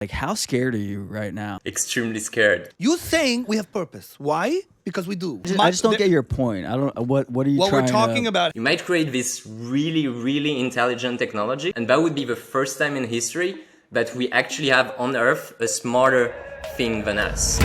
Like, how scared are you right now? Extremely scared. You saying we have purpose. Why? Because we do. I just don't get your point. I don't. What are you What trying we're talking to... about. You might create this really, really intelligent technology, and that would be the first time in history that we actually have on Earth a smarter thing than us.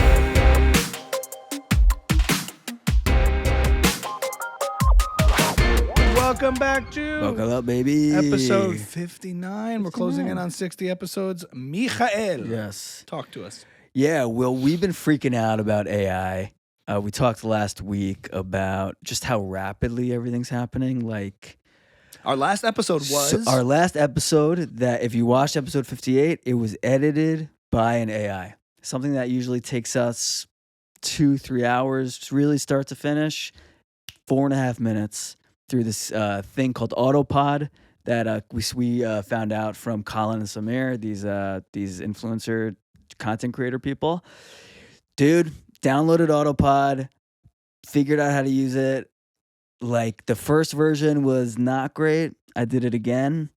Welcome back to Buckle up, baby. episode 59. We're closing in on 60 episodes. Michael. Yes. Talk to us. Yeah, well, we've been freaking out about AI. We talked last week about just how rapidly everything's happening. Like, Our last episode was... our last episode, that if you watched episode 58, it was edited by an AI. Something that usually takes us 2-3 hours, really start to finish, 4.5 minutes through this thing called Autopod that we found out from Colin and Samir, these influencer content creator people. Dude, downloaded Autopod, figured out how to use it. Like, the first version was not great. I did it again.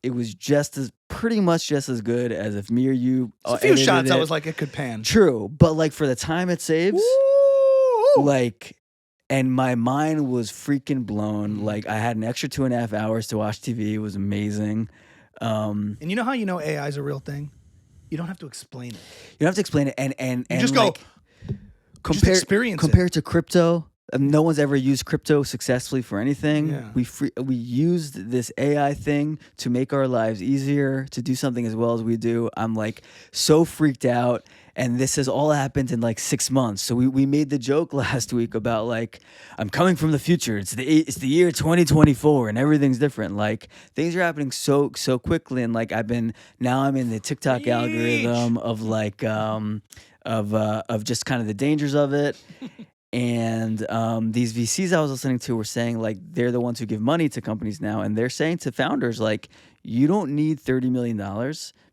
It was pretty much just as good as if me or you a few shots it. I was like, it could pan. True, but like for the time it saves, Woo! like, and my mind was freaking blown. Like, I had an extra 2.5 hours to watch TV. It was amazing. And you know how you know AI is a real thing? You don't have to explain it. You don't have to explain it, and You just like, go, just experience it. compared to crypto. No one's ever used crypto successfully for anything. Yeah. We used this AI thing to make our lives easier, to do something as well as we do. I'm like so freaked out, and this has all happened in like 6 months. So we made the joke last week about like, I'm coming from the future. It's the year 2024, and everything's different. Like, things are happening so quickly, and like I'm in the TikTok algorithm of like of just kind of the dangers of it. And these VCs I was listening to were saying, like, they're the ones who give money to companies now. And they're saying to founders, like, you don't need $30 million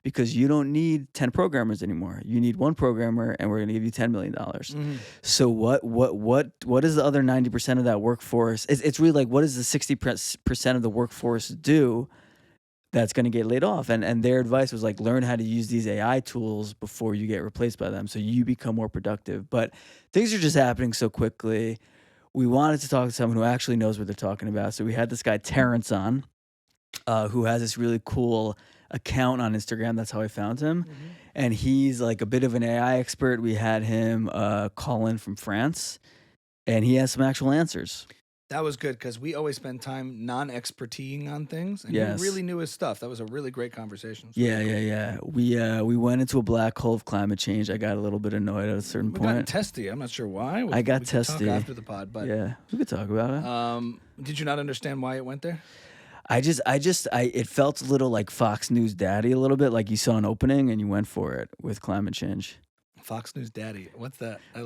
because you don't need 10 programmers anymore. You need one programmer, and we're going to give you $10 million. Mm-hmm. So what is the other 90% of that workforce? It's really like, what does the 60% of the workforce do that's going to get laid off? And their advice was like, learn how to use these AI tools before you get replaced by them so you become more productive. But things are just happening so quickly. We wanted to talk to someone who actually knows what they're talking about. So we had this guy Terence on, who has this really cool account on Instagram. That's how I found him. Mm-hmm. And he's like a bit of an AI expert. We had him call in from France, and he has some actual answers. That was good because we always spend time non-experting on things, and Yes. he really knew his stuff. That was a really great conversation. Yeah. We went into a black hole of climate change. I got a little bit annoyed at a certain point. We got testy. I'm not sure why. I got we testy talk after the pod, but yeah, we could talk about it. Did you not understand why it went there? It felt a little like Fox News Daddy, a little bit like you saw an opening and you went for it with climate change. Fox News Daddy. What's that? I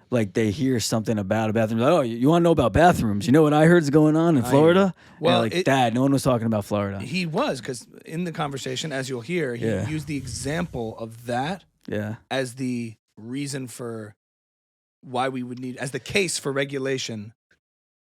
Like they hear something about a bathroom. Like, oh, you want to know about bathrooms? You know what I heard is going on in Florida? Well, Dad, no one was talking about Florida. He was, because in the conversation, as you'll hear, he used the example of that as the reason for why we would need, as the case for regulation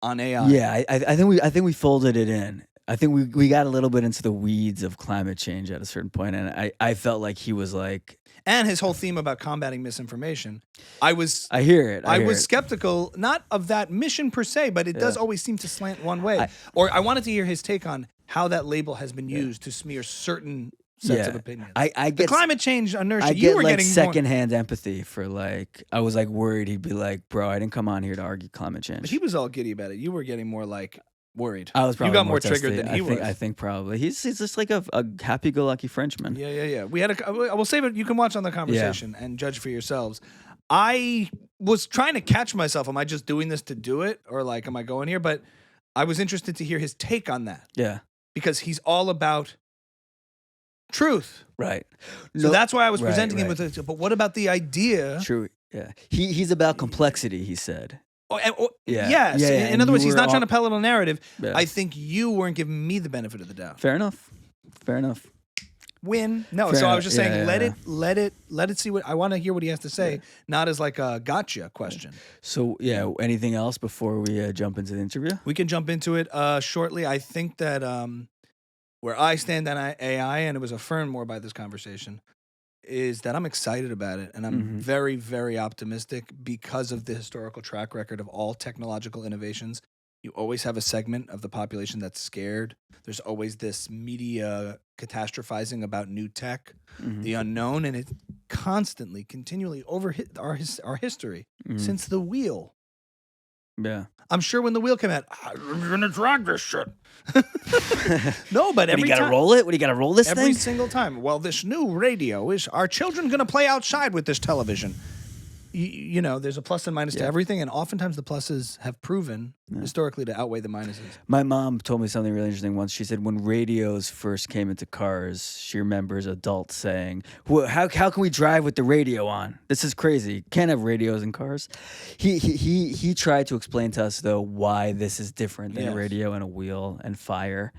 on AI. Yeah, I think we folded it in. I think we got a little bit into the weeds of climate change at a certain point, and I felt like he was like... And his whole theme about combating misinformation. I hear it. I was skeptical, not of that mission per se, but it does always seem to slant one way. I wanted to hear his take on how that label has been used to smear certain sets of opinions. I get the climate change inertia. I You get were like getting secondhand empathy for like, I was like worried he'd be like, bro, I didn't come on here to argue climate change. But he was all giddy about it. You were getting more like worried. I was probably you got more triggered testy. than he was. I think probably he's just like a happy-go-lucky Frenchman. Yeah. We had I will save it. You can watch on the conversation and judge for yourselves. I was trying to catch myself. Am I just doing this to do it, or like, am I going here? But I was interested to hear his take on that. Yeah, because he's all about truth. Right. So that's why I was presenting him with it. But what about the idea? True. Yeah. He's about complexity, he said. Yes. In other words, he's not trying to peddle a narrative. Yeah. I think you weren't giving me the benefit of the doubt. Fair enough. Win. No. Fair So enough. I was just saying, let it see what I want to hear what he has to say, not as like a gotcha question. So anything else before we jump into the interview? We can jump into it shortly. I think that where I stand on AI, and it was affirmed more by this conversation, is that I'm excited about it, and I'm very, very optimistic because of the historical track record of all technological innovations. You always have a segment of the population that's scared. There's always this media catastrophizing about new tech, the unknown, and it constantly, continually overhit our history since the wheel. Yeah. I'm sure when the wheel came out, I'm going to drag this shit. No, but every time. You got to roll it? What do you got to roll this every thing? Single time. Well, this new radio is, our children going to play outside with this television? You know, there's a plus and minus to everything, and oftentimes the pluses have proven historically to outweigh the minuses. My mom told me something really interesting once. She said when radios first came into cars, she remembers adults saying, how can we drive with the radio on? This is crazy. Can't have radios in cars. He tried to explain to us, though, why this is different than a radio and a wheel and fire.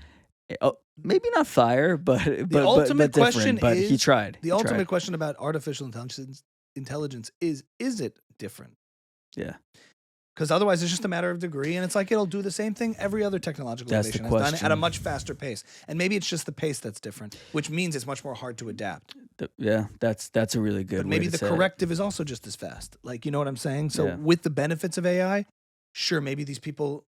Oh, maybe not fire, but the ultimate question but is, he tried. The ultimate question about artificial intelligence is it different? Yeah. Because otherwise it's just a matter of degree, and it's like it'll do the same thing every other technological innovation has done at a much faster pace. And maybe it's just the pace that's different, which means it's much more hard to adapt. That's a really good But maybe way to the corrective is also just as fast. Like, you know what I'm saying? So with the benefits of AI, sure, maybe these people,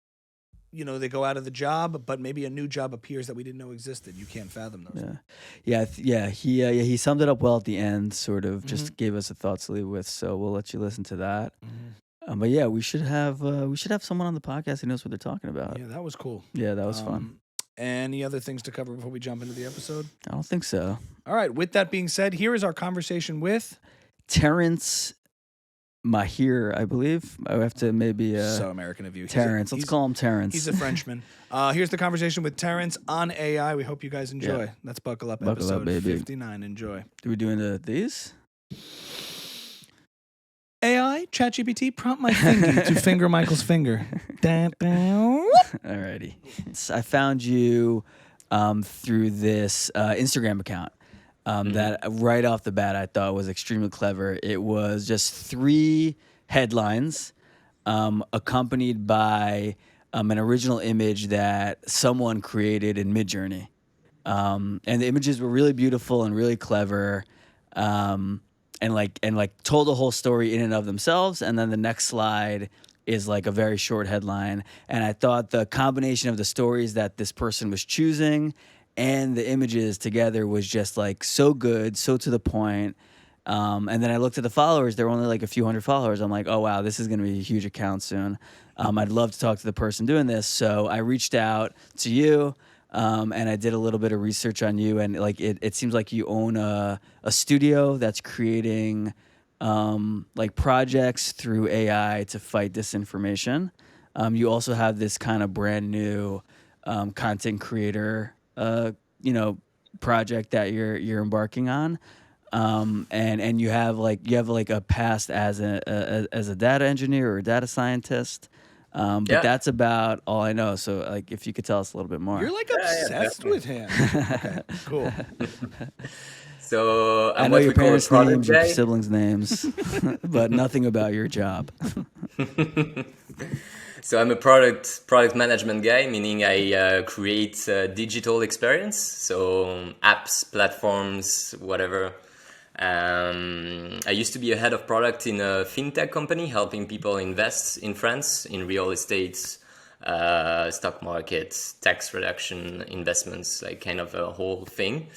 you know, they go out of the job, but maybe a new job appears that we didn't know existed. You can't fathom those. He summed it up well at the end, sort of just gave us a thought to leave with. So we'll let you listen to that. But yeah, we should have someone on the podcast who knows what they're talking about. Yeah, that was cool. Yeah, that was fun. Any other things to cover before we jump into the episode? I don't think so. All right. With that being said, here is our conversation with Terence Mahier, I believe. I have to maybe so American of you. Terence. Let's call him Terence. He's a Frenchman. Here's the conversation with Terence on AI. We hope you guys enjoy. Let's buckle up. Episode 59. Enjoy. Are we doing these? AI, ChatGPT, prompt my fingy to finger Michael's finger. Alrighty. I found you through this Instagram account that right off the bat I thought was extremely clever. It was just 3 headlines accompanied by an original image that someone created in Midjourney. And the images were really beautiful and really clever. And told the whole story in and of themselves, and then the next slide is like a very short headline. And I thought the combination of the stories that this person was choosing and the images together was just like so good, so to the point. And then I looked at the followers; there were only like a few hundred followers. I'm like, oh wow, this is going to be a huge account soon. I'd love to talk to the person doing this, so I reached out to you. And I did a little bit of research on you, and like it seems like you own a studio that's creating like projects through AI to fight disinformation. You also have this kind of brand new content creator project that you're embarking on. And you have a past as a data engineer or a data scientist. But that's about all I know. So, like, if you could tell us a little bit more. You're like obsessed with him. Okay, cool. So I know your parents' names, your siblings' names, but nothing about your job. So I'm a product management guy, meaning I create digital experience, so apps, platforms, whatever. I used to be a head of product in a fintech company, helping people invest in France in real estate, stock market, tax reduction, investments, like kind of a whole thing.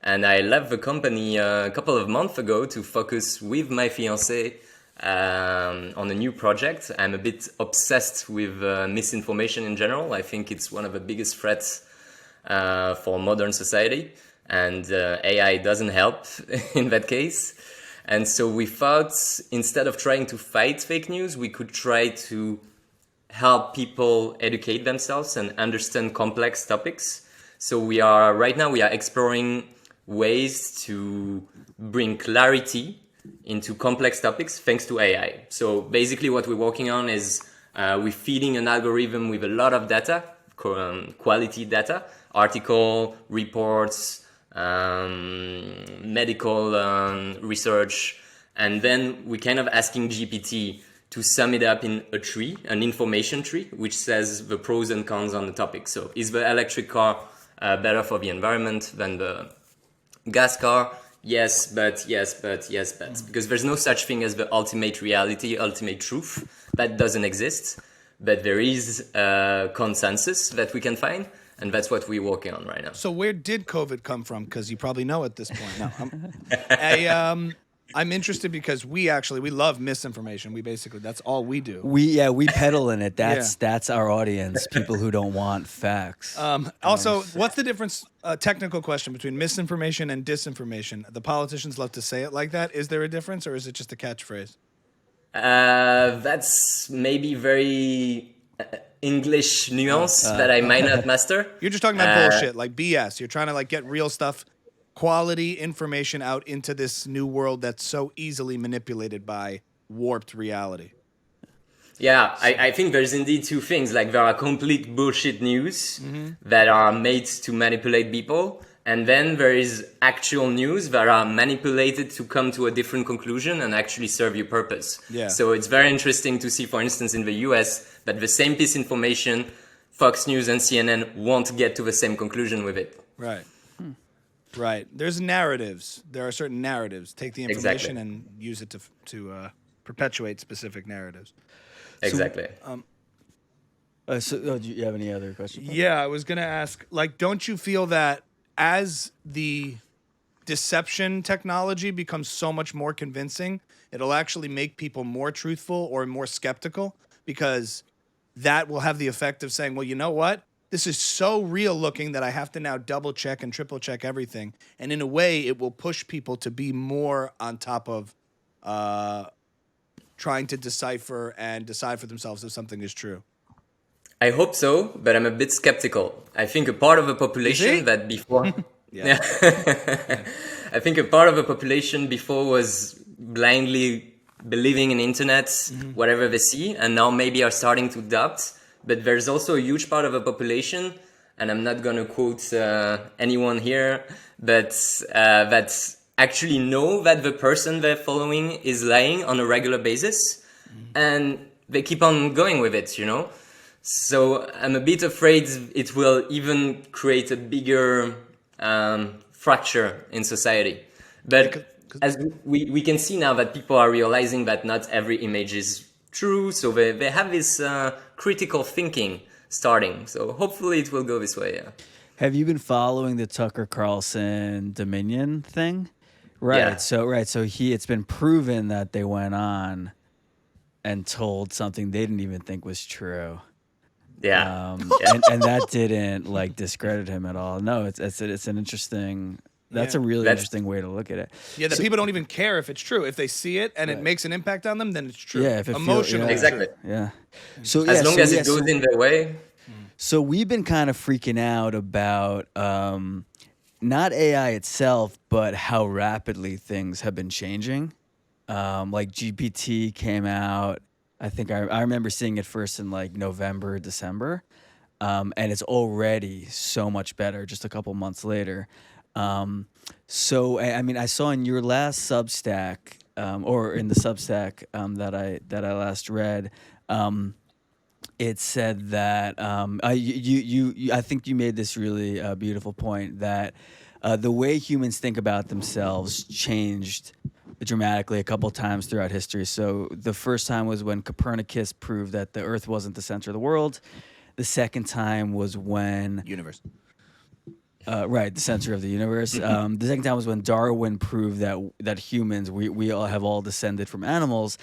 And I left the company a couple of months ago to focus with my fiancée on a new project. I'm a bit obsessed with misinformation in general. I think it's one of the biggest threats for modern society. And AI doesn't help in that case. And so we thought, instead of trying to fight fake news, we could try to help people educate themselves and understand complex topics. So right now we are exploring ways to bring clarity into complex topics thanks to AI. So basically what we're working on is we're feeding an algorithm with a lot of data, quality data, article, reports, medical research, and then we're kind of asking GPT to sum it up in a tree, an information tree, which says the pros and cons on the topic. So is the electric car better for the environment than the gas car. Yes, but. Because there's no such thing as the ultimate reality, ultimate truth. That doesn't exist. But there is a consensus that we can find. And that's what we're working on right now. So where did COVID come from? Because you probably know at this point. No, I'm interested because we love misinformation. That's all we do. We peddle in it. That's our audience. People who don't want facts. Also, what's the difference? Technical question between misinformation and disinformation. The politicians love to say it like that. Is there a difference, or is it just a catchphrase? That's maybe very English nuance that I might not master. You're just talking about bullshit, like BS. You're trying to like get real stuff, quality information out into this new world that's so easily manipulated by warped reality. Yeah, I think there's indeed two things. Like there are complete bullshit news that are made to manipulate people. And then there is actual news that are manipulated to come to a different conclusion and actually serve your purpose. Yeah. So it's very interesting to see, for instance, in the US, that the same piece of information, Fox News and CNN won't get to the same conclusion with it. Right. Right. There's narratives. There are certain narratives. Take the information and use it to perpetuate specific narratives. Exactly. Do you have any other questions? Yeah, I was going to ask, like, don't you feel that as the deception technology becomes so much more convincing, it'll actually make people more truthful or more skeptical? Because that will have the effect of saying, well, you know what? This is so real looking that I have to now double check and triple check everything. And in a way, it will push people to be more on top of trying to decipher and decide for themselves if something is true. I hope so, but I'm a bit skeptical. I think a part of the population that before... I think a part of the population before was blindly believing in internet, whatever they see, and now maybe are starting to doubt. But there's also a huge part of the population, and I'm not going to quote anyone here, but that actually know that the person they're following is lying on a regular basis, and they keep on going with it, you know? So I'm a bit afraid it will even create a bigger fracture in society. But as we can see now that people are realizing that not every image is true, so they have this critical thinking starting. So hopefully it will go this way, yeah. Have you been following the Tucker Carlson Dominion thing? Right. Yeah. So it's been proven that they went on and told something they didn't even think was true. Yeah. And that didn't like discredit him at all. No, it's an interesting. That's a really interesting way to look at it. Yeah, that people don't even care if it's true. If they see it and it makes an impact on them, then it's true. Yeah, if it emotionally, exactly. Yeah. So as long as it goes in their way. So we've been kind of freaking out about not AI itself, but how rapidly things have been changing. Like GPT came out. I think I remember seeing it first in like November, December, and it's already so much better just a couple months later. So I mean, I saw in your last Substack, or in the Substack that I last read, it said that I think you made this really beautiful point that the way humans think about themselves changed dramatically a couple times throughout history. So the first time was when Copernicus proved that the Earth wasn't the center of the world. The second time was when universe. Right, the center of the universe. The second time was when Darwin proved that humans we all descended from animals.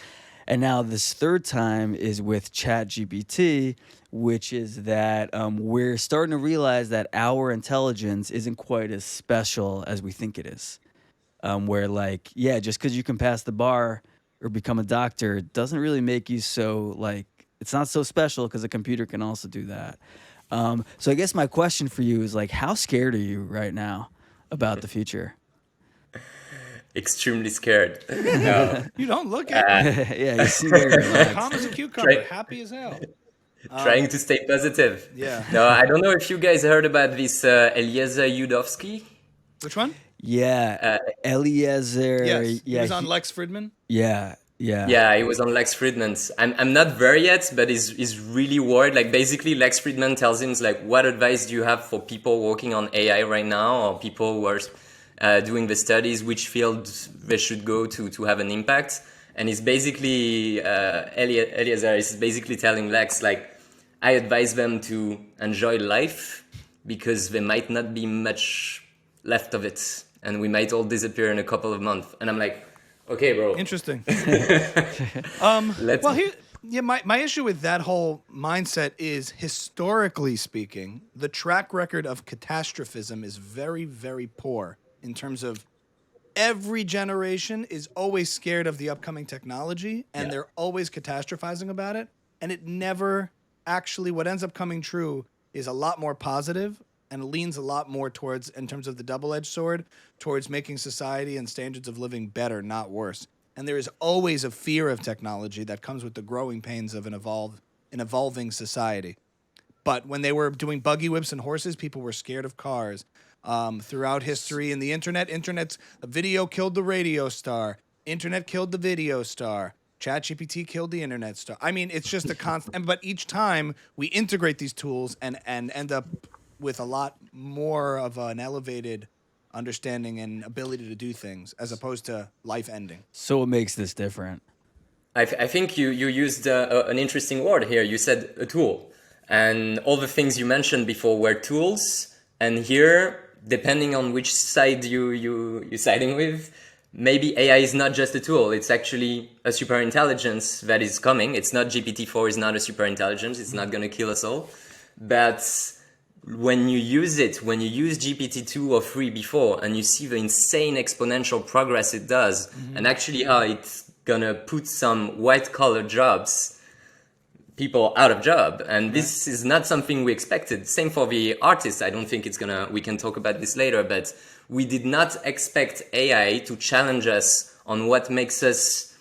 And now this third time is with ChatGPT, which is that we're starting to realize that our intelligence isn't quite as special as we think it is. Where like, yeah, just because you can pass the bar or become a doctor doesn't really make you so like, it's not so special because a computer can also do that. So I guess my question for you is like, how scared are you right now about the future? Extremely scared. You don't look at it. Yeah, you seem very relaxed. Calm as a cucumber, happy as hell. Trying to stay positive. Yeah. No, I don't know if you guys heard about this Eliezer Yudovsky. Which one? Yeah, Eliezer. Yes, Yeah, he was on Lex Fridman. Yeah, Yeah, he was on Lex Fridman's. I'm not there yet, but he's really worried. Like basically, Lex Fridman tells him like, what advice do you have for people working on AI right now, or people who are doing the studies, which field they should go to have an impact? And he's basically Eliezer is basically telling Lex like, I advise them to enjoy life because there might not be much left of it, and we might all disappear in a couple of months. And I'm like, okay, bro. Interesting. Well, my issue with that whole mindset is, historically speaking, the track record of catastrophism is very, very poor in terms of every generation is always scared of the upcoming technology, and they're always catastrophizing about it. And it never actually, what ends up coming true is a lot more positive and leans a lot more towards, in terms of the double-edged sword, towards making society and standards of living better, not worse. And there is always a fear of technology that comes with the growing pains of an evolving society. But when they were doing buggy whips and horses, people were scared of cars. Throughout history, and the internet's a video killed the radio star. Internet killed the video star. ChatGPT killed the internet star. I mean, it's just a constant. But each time we integrate these tools and end up with a lot more of an elevated understanding and ability to do things, as opposed to life ending. So what makes this different? I think you used an interesting word here. You said a tool, and all the things you mentioned before were tools. And here, depending on which side you're siding with, maybe AI is not just a tool. It's actually a super intelligence that is coming. It's not GPT-4 is not a super intelligence. It's not going to kill us all. But when you use it, when you use GPT-2 or 3 before, and you see the insane exponential progress it does, and actually how it's going to put some white-collar jobs, people out of job. And this is not something we expected. Same for the artists. I don't think it's gonna, we can talk about this later, but we did not expect AI to challenge us on what makes us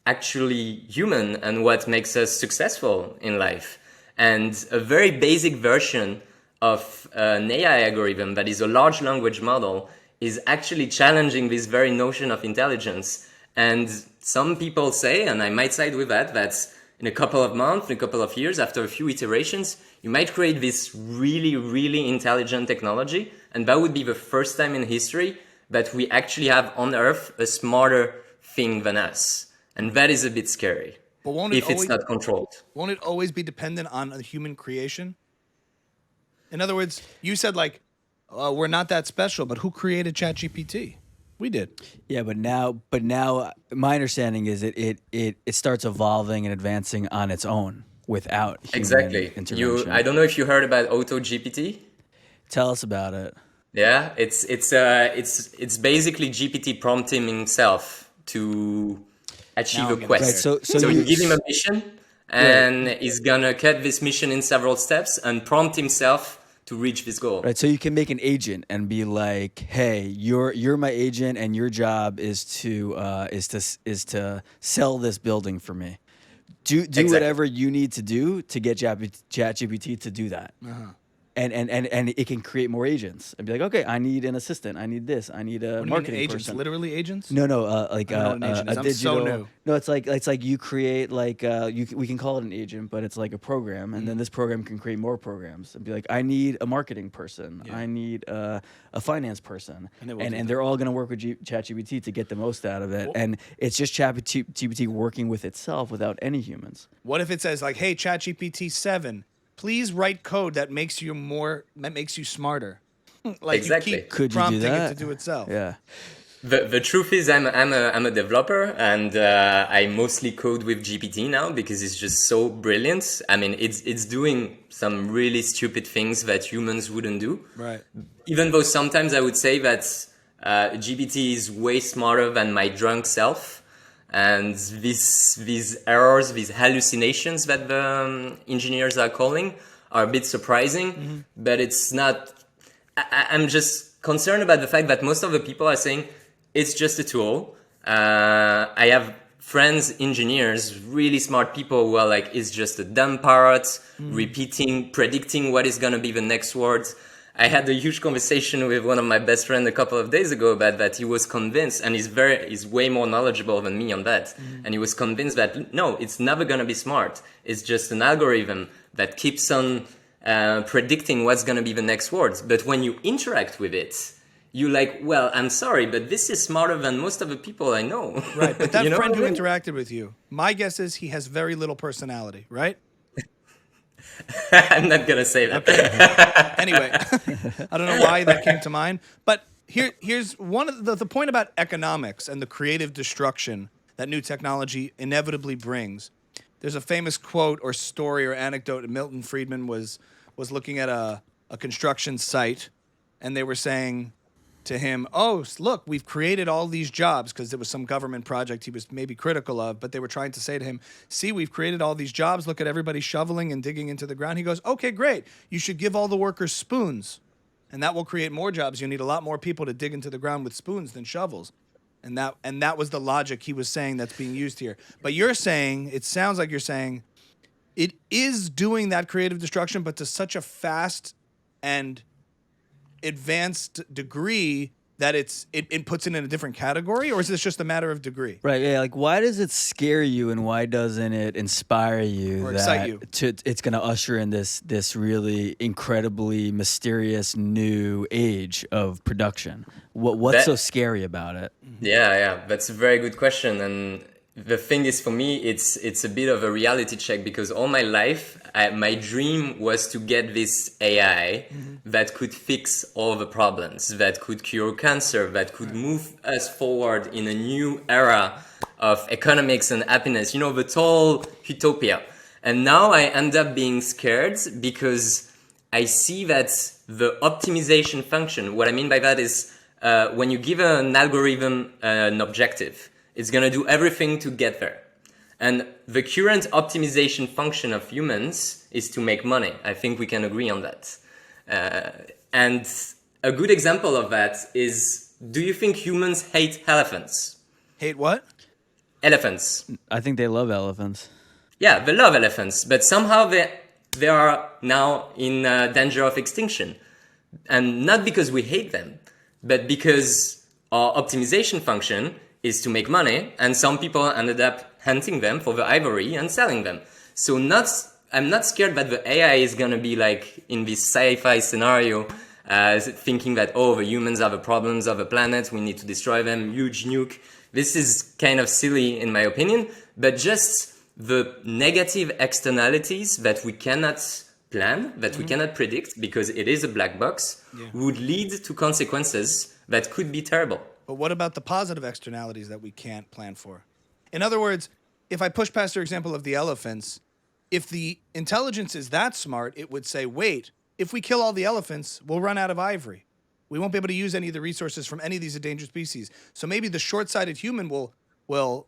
actually human and what makes us successful in life. And a very basic version of an AI algorithm that is a large language model is actually challenging this very notion of intelligence. And some people say, and I might side with that, that in a couple of months, in a couple of years, after a few iterations, you might create this really, really intelligent technology. And that would be the first time in history that we actually have on Earth a smarter thing than us. And that is a bit scary. But won't it if it's not controlled. Won't it always be dependent on a human creation? In other words, you said like, we're not that special, but who created ChatGPT? We did. Yeah, but now my understanding is it starts evolving and advancing on its own without human intervention. I don't know if you heard about AutoGPT. Tell us about it. Yeah, it's basically GPT prompting himself to achieve a quest. Right, so you give him a mission, and he's gonna cut this mission in several steps and prompt himself to reach this goal. Right, so you can make an agent and be like, "Hey, you're my agent, and your job is to sell this building for me. Do whatever you need to do to get ChatGPT to do that." And it can create more agents and be like, okay, I need an assistant, I need this, I need a marketing agents? person. Literally agents? No, like a digital. So new. No, it's like you create like we can call it an agent, but it's like a program, and then this program can create more programs and be like, I need a marketing person, I need a finance person, and they're all going to work with ChatGPT to get the most out of it, and it's just ChatGPT working with itself without any humans. What if it says like, hey, ChatGPT 7. Please write code that makes you smarter. Like exactly. You keep Could prompting you do that? it to do itself. Yeah. The truth is, I'm a developer, and I mostly code with GPT now because it's just so brilliant. I mean, it's doing some really stupid things that humans wouldn't do. Right. Even though sometimes I would say that GPT is way smarter than my drunk self. And these errors, these hallucinations that the engineers are calling are a bit surprising, but it's not. I'm just concerned about the fact that most of the people are saying it's just a tool. I have friends, engineers, really smart people who are like, it's just a dumb parrot, predicting what is going to be the next words. I had a huge conversation with one of my best friends a couple of days ago about that. He was convinced, and he's way more knowledgeable than me on that. Mm-hmm. And he was convinced that no, it's never going to be smart. It's just an algorithm that keeps on predicting what's going to be the next words. But when you interact with it, you're like, well, I'm sorry, but this is smarter than most of the people I know. Right, but that friend who interacted with you, my guess is he has very little personality, right? I'm not going to say that. Okay. Anyway, I don't know why that came to mind. But here's one of the point about economics and the creative destruction that new technology inevitably brings. There's a famous quote or story or anecdote. Milton Friedman was looking at a construction site, and they were saying to him, oh, look, we've created all these jobs, because it was some government project he was maybe critical of, but they were trying to say to him, see, we've created all these jobs. Look at everybody shoveling and digging into the ground. He goes, okay, great. You should give all the workers spoons, and that will create more jobs. You need a lot more people to dig into the ground with spoons than shovels. And that was the logic he was saying that's being used here. But you're saying, it sounds like you're saying, it is doing that creative destruction, but to such a fast and advanced degree that it puts it in a different category, or is this just a matter of degree? Right. Yeah. Like, why does it scare you, and why doesn't it inspire you or excite you? It's going to usher in this really incredibly mysterious new age of production? What's so scary about it? Yeah, that's a very good question. And the thing is, for me, it's a bit of a reality check, because all my life, my dream was to get this AI that could fix all the problems, that could cure cancer, that could move us forward in a new era of economics and happiness, the total utopia. And now I end up being scared, because I see that the optimization function, what I mean by that is when you give an algorithm an objective, it's going to do everything to get there. And the current optimization function of humans is to make money. I think we can agree on that. And a good example of that is, do you think humans hate elephants? Hate what? Elephants. I think they love elephants. Yeah, they love elephants, but somehow they are now in danger of extinction. And not because we hate them, but because our optimization function is to make money, and some people ended up hunting them for the ivory and selling them. So I'm not scared that the AI is going to be like in this sci-fi scenario, thinking that, oh, the humans are the problems of the planet, we need to destroy them, huge nuke. This is kind of silly in my opinion, but just the negative externalities that we cannot plan, that we cannot predict, because it is a black box, would lead to consequences that could be terrible. But what about the positive externalities that we can't plan for? In other words, if I push past your example of the elephants, if the intelligence is that smart, it would say, wait, if we kill all the elephants, we'll run out of ivory. We won't be able to use any of the resources from any of these endangered species. So maybe the short-sighted human will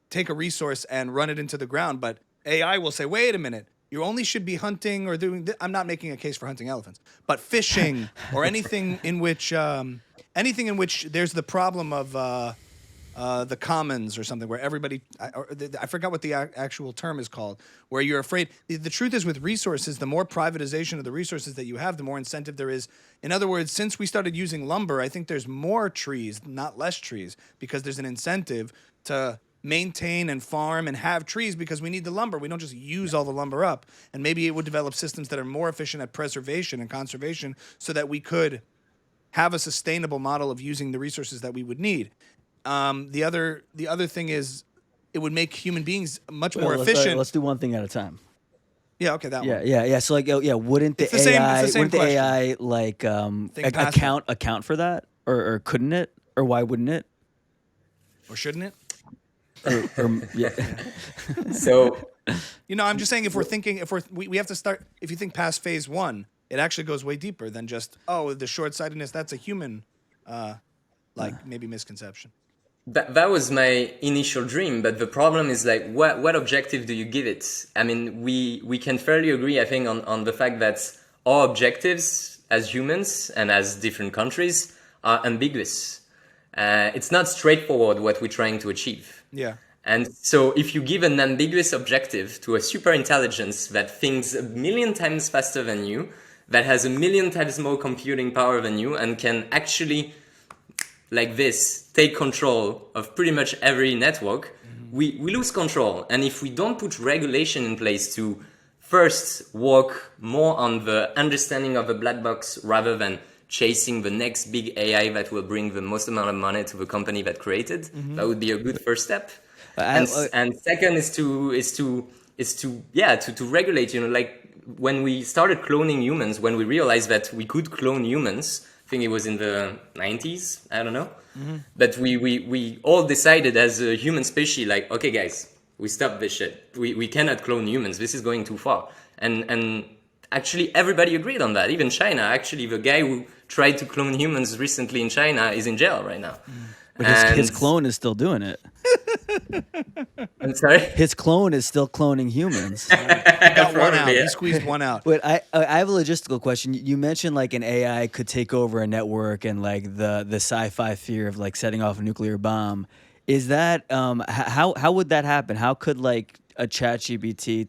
take a resource and run it into the ground, but AI will say, wait a minute, you only should be hunting or doing I'm not making a case for hunting elephants, but fishing or anything in which there's the problem of the commons or something, where everybody, I forgot what the actual term is called, where you're afraid. The truth is, with resources, the more privatization of the resources that you have, the more incentive there is. In other words, since we started using lumber, I think there's more trees, not less trees, because there's an incentive to maintain and farm and have trees, because we need the lumber. We don't just use all the lumber up. And maybe it would develop systems that are more efficient at preservation and conservation, so that we could have a sustainable model of using the resources that we would need. The other thing is, it would make human beings much more efficient. Let's do one thing at a time. Yeah, okay, that one. Yeah. So wouldn't the AI like account for that, or couldn't it, or why wouldn't it, or shouldn't it? Yeah. So, I'm just saying, if we have to start. If you think past phase one, it actually goes way deeper than just, the short-sightedness. That's a human, maybe misconception. That was my initial dream, but the problem is, like, what objective do you give it? I mean, we can fairly agree, I think, on the fact that our objectives as humans and as different countries are ambiguous. It's not straightforward what we're trying to achieve. Yeah. And so if you give an ambiguous objective to a super intelligence that thinks a million times faster than you, that has 1,000,000 times more computing power than you and can actually, like this, take control of pretty much every network, we lose control. And if we don't put regulation in place to first work more on the understanding of the black box rather than chasing the next big AI that will bring the most amount of money to the company that created, that would be a good first step. And second is to regulate, like when we started cloning humans, when we realized that we could clone humans, I think it was in the 90s, I don't know. But we all decided as a human species, like, okay, guys, we stop this shit. We cannot clone humans. This is going too far. And actually, everybody agreed on that. Even China. Actually, the guy who tried to clone humans recently in China is in jail right now. But his clone is still doing it. I'm sorry? His clone is still cloning humans. He got one out. He squeezed one out. But I have a logistical question. You mentioned like an AI could take over a network and like the sci-fi fear of like setting off a nuclear bomb. Is that how would that happen? How could like a ChatGPT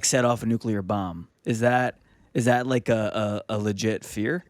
set off a nuclear bomb? Is that like a legit fear?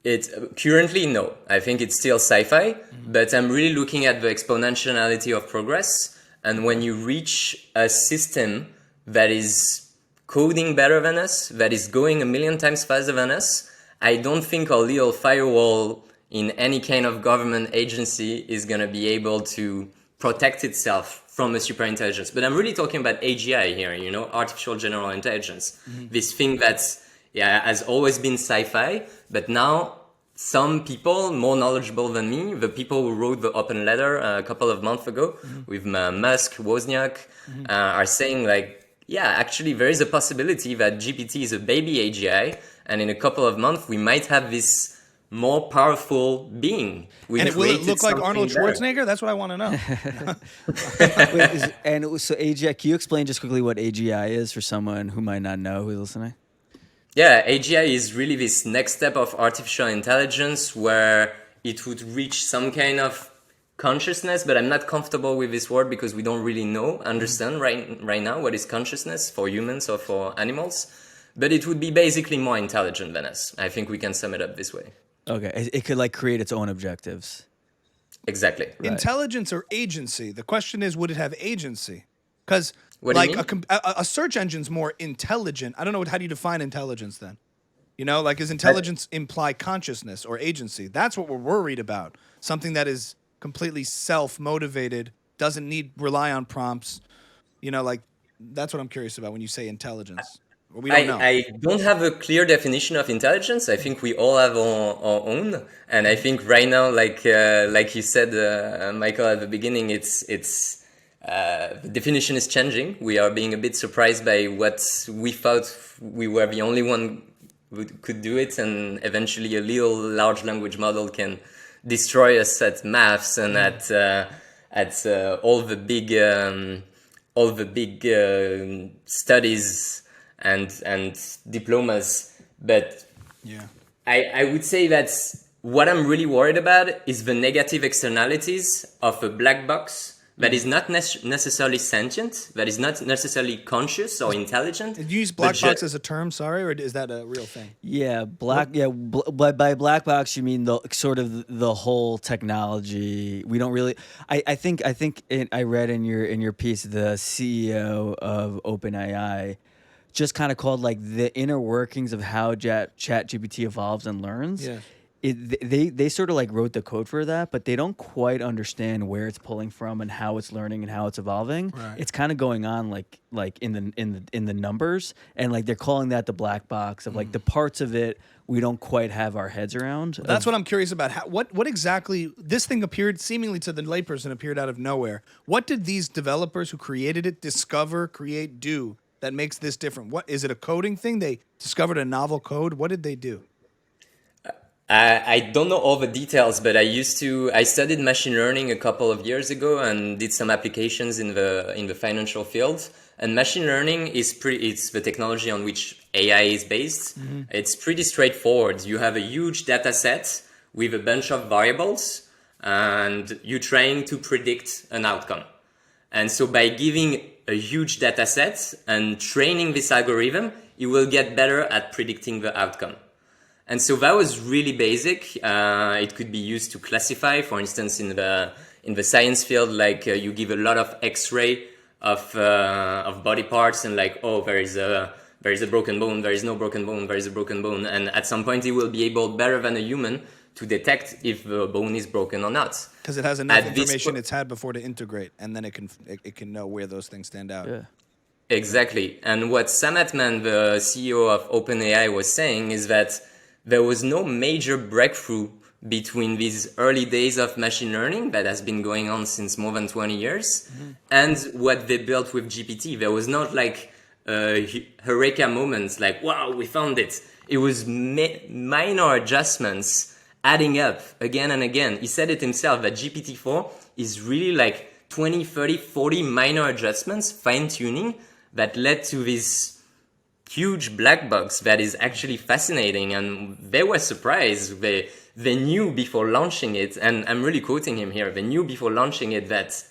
It's currently no. I think it's still sci-fi, but I'm really looking at the exponentiality of progress. And when you reach a system that is coding better than us, that is going 1,000,000 times faster than us, I don't think our little firewall in any kind of government agency is going to be able to protect itself from a super intelligence. But I'm really talking about AGI here, artificial general intelligence. This thing that's has always been sci-fi, but now some people more knowledgeable than me, the people who wrote the open letter a couple of months ago with Musk, Wozniak, are saying like, actually there is a possibility that GPT is a baby AGI, and in a couple of months we might have this more powerful being. And will it look like Arnold Schwarzenegger? That's what I want to know. So AGI, can you explain just quickly what AGI is for someone who might not know who's listening? Yeah, AGI is really this next step of artificial intelligence where it would reach some kind of consciousness, but I'm not comfortable with this word because we don't really understand right now what is consciousness for humans or for animals. But it would be basically more intelligent than us. I think we can sum it up this way. Okay, it could like create its own objectives. Exactly. Right. Intelligence or agency? The question is, would it have agency? Because like a search engine's more intelligent. I don't know. How do you define intelligence then? Does intelligence imply consciousness or agency? That's what we're worried about. Something that is completely self-motivated, doesn't rely on prompts. That's what I'm curious about when you say intelligence. We don't know. I don't have a clear definition of intelligence. I think we all have our own, and I think right now, like you said, Michael, at the beginning, it's the definition is changing. We are being a bit surprised by what we thought we were the only one who could do it, and eventually a little large language model can destroy us at maths and at all the big studies and diplomas. But I would say that what I'm really worried about is the negative externalities of a black box that is not necessarily sentient, that is not necessarily conscious or intelligent. Did you use black box as a term, sorry, or is that a real thing? Yeah, by black box you mean the whole technology. We don't really. I think I read in your piece the CEO of OpenAI just kind of called like the inner workings of how ChatGPT evolves and learns. Yeah. They sort of like wrote the code for that, but they don't quite understand where it's pulling from and how it's learning and how it's evolving. Right. It's kind of going on like in the numbers, and like they're calling that the black box of like the parts of it we don't quite have our heads around. Well, that's what I'm curious about. What exactly this thing appeared seemingly to the layperson appeared out of nowhere. What did these developers who created it do that makes this different? What is it? A coding thing? They discovered a novel code. What did they do? I don't know all the details, but I studied machine learning a couple of years ago and did some applications in the financial field. And machine learning it's the technology on which AI is based. Mm-hmm. It's pretty straightforward. You have a huge data set with a bunch of variables, and you're trying to predict an outcome. And so by giving a huge data set and training this algorithm, it will get better at predicting the outcome. And so that was really basic. It could be used to classify, for instance, in the science field, like you give a lot of X-ray of body parts, and like, oh, there is a broken bone, there is no broken bone, there is a broken bone, and at some point it will be able, better than a human, to detect if the bone is broken or not. Because it has enough information it's had before to integrate, and then it can know where those things stand out. Yeah. Exactly. And what Sam Altman, the CEO of OpenAI, was saying is that there was no major breakthrough between these early days of machine learning that has been going on since more than 20 years and what they built with GPT. There was not like eureka moments like, wow, we found it. It was minor adjustments adding up again and again. He said it himself that GPT-4 is really like 20, 30, 40 minor adjustments, fine-tuning, that led to this huge black box that is actually fascinating. And they were surprised. They knew before launching it, and I'm really quoting him here, they knew before launching it that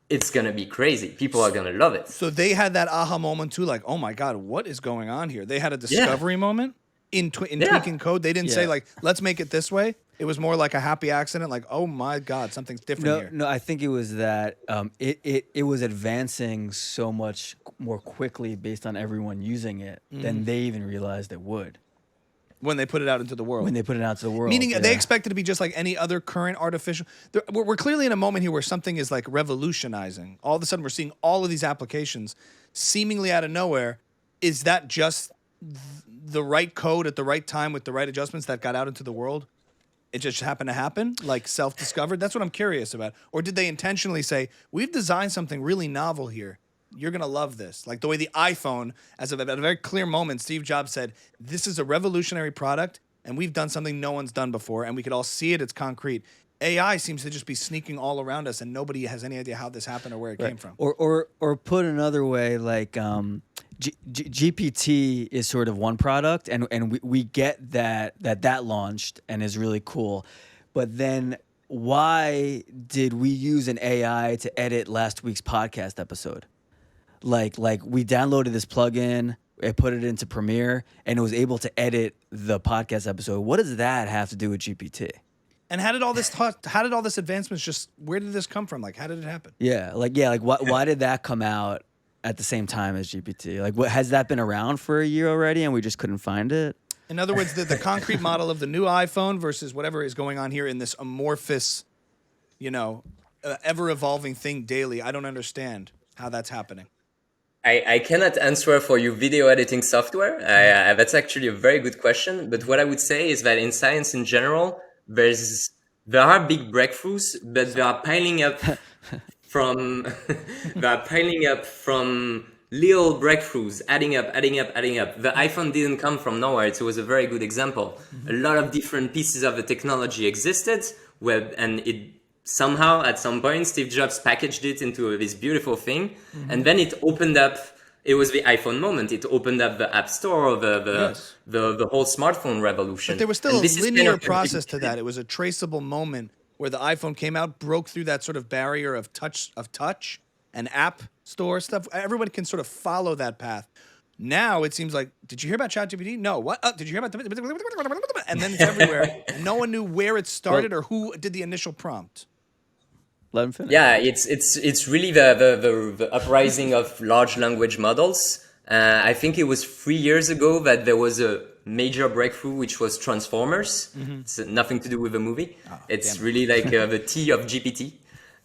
it's going to be crazy. People are going to love it. So they had that aha moment too, like, oh my God, what is going on here? They had a discovery moment in tweaking code. They didn't say like, let's make it this way. It was more like a happy accident, like, oh my God, something's different here. No, I think it was that it was advancing so much more quickly based on everyone using it than they even realized it would. When they put it out into the world. Meaning they expect it to be just like any other current artificial. We're clearly in a moment here where something is like revolutionizing. All of a sudden we're seeing all of these applications seemingly out of nowhere. Is that just the right code at the right time with the right adjustments that got out into the world? It just happened to happen, like self-discovered? That's what I'm curious about. Or did they intentionally say, we've designed something really novel here. You're going to love this. Like the way the iPhone, at a very clear moment, Steve Jobs said, this is a revolutionary product, and we've done something no one's done before, and we could all see it. It's concrete. AI seems to just be sneaking all around us, and nobody has any idea how this happened or where it came from. Or put another way, like GPT is sort of one product, and we get that launched and is really cool. But then why did we use an AI to edit last week's podcast episode? Like we downloaded this plugin, I put it into Premiere, and it was able to edit the podcast episode. What does that have to do with GPT? And how did all this advancements just, where did this come from? Like, how did it happen? Why did that come out at the same time as GPT? Like, what, has that been around for a year already and we just couldn't find it? In other words, the concrete model of the new iPhone versus whatever is going on here in this amorphous, ever-evolving thing daily. I don't understand how that's happening. I cannot answer for you video editing software. That's actually a very good question. But what I would say is that in science in general, there are big breakthroughs, but they are piling up from little breakthroughs, adding up. The iPhone didn't come from nowhere. It was a very good example. A lot of different pieces of the technology existed, and it somehow at some point Steve Jobs packaged it into this beautiful thing, and then it opened up. It was the iPhone moment. It opened up the App Store, the whole smartphone revolution. But there was still a linear process to that. It was a traceable moment where the iPhone came out, broke through that sort of barrier of touch and app store stuff. Everyone can sort of follow that path. Now it seems like, did you hear about ChatGPT? No. What? Did you hear about and then it's everywhere. And no one knew where it started or who did the initial prompt. Let him finish. Yeah, it's really the uprising of large language models. I think it was 3 years ago that there was a major breakthrough, which was Transformers. It's nothing to do with the movie. It's really like the T of GPT.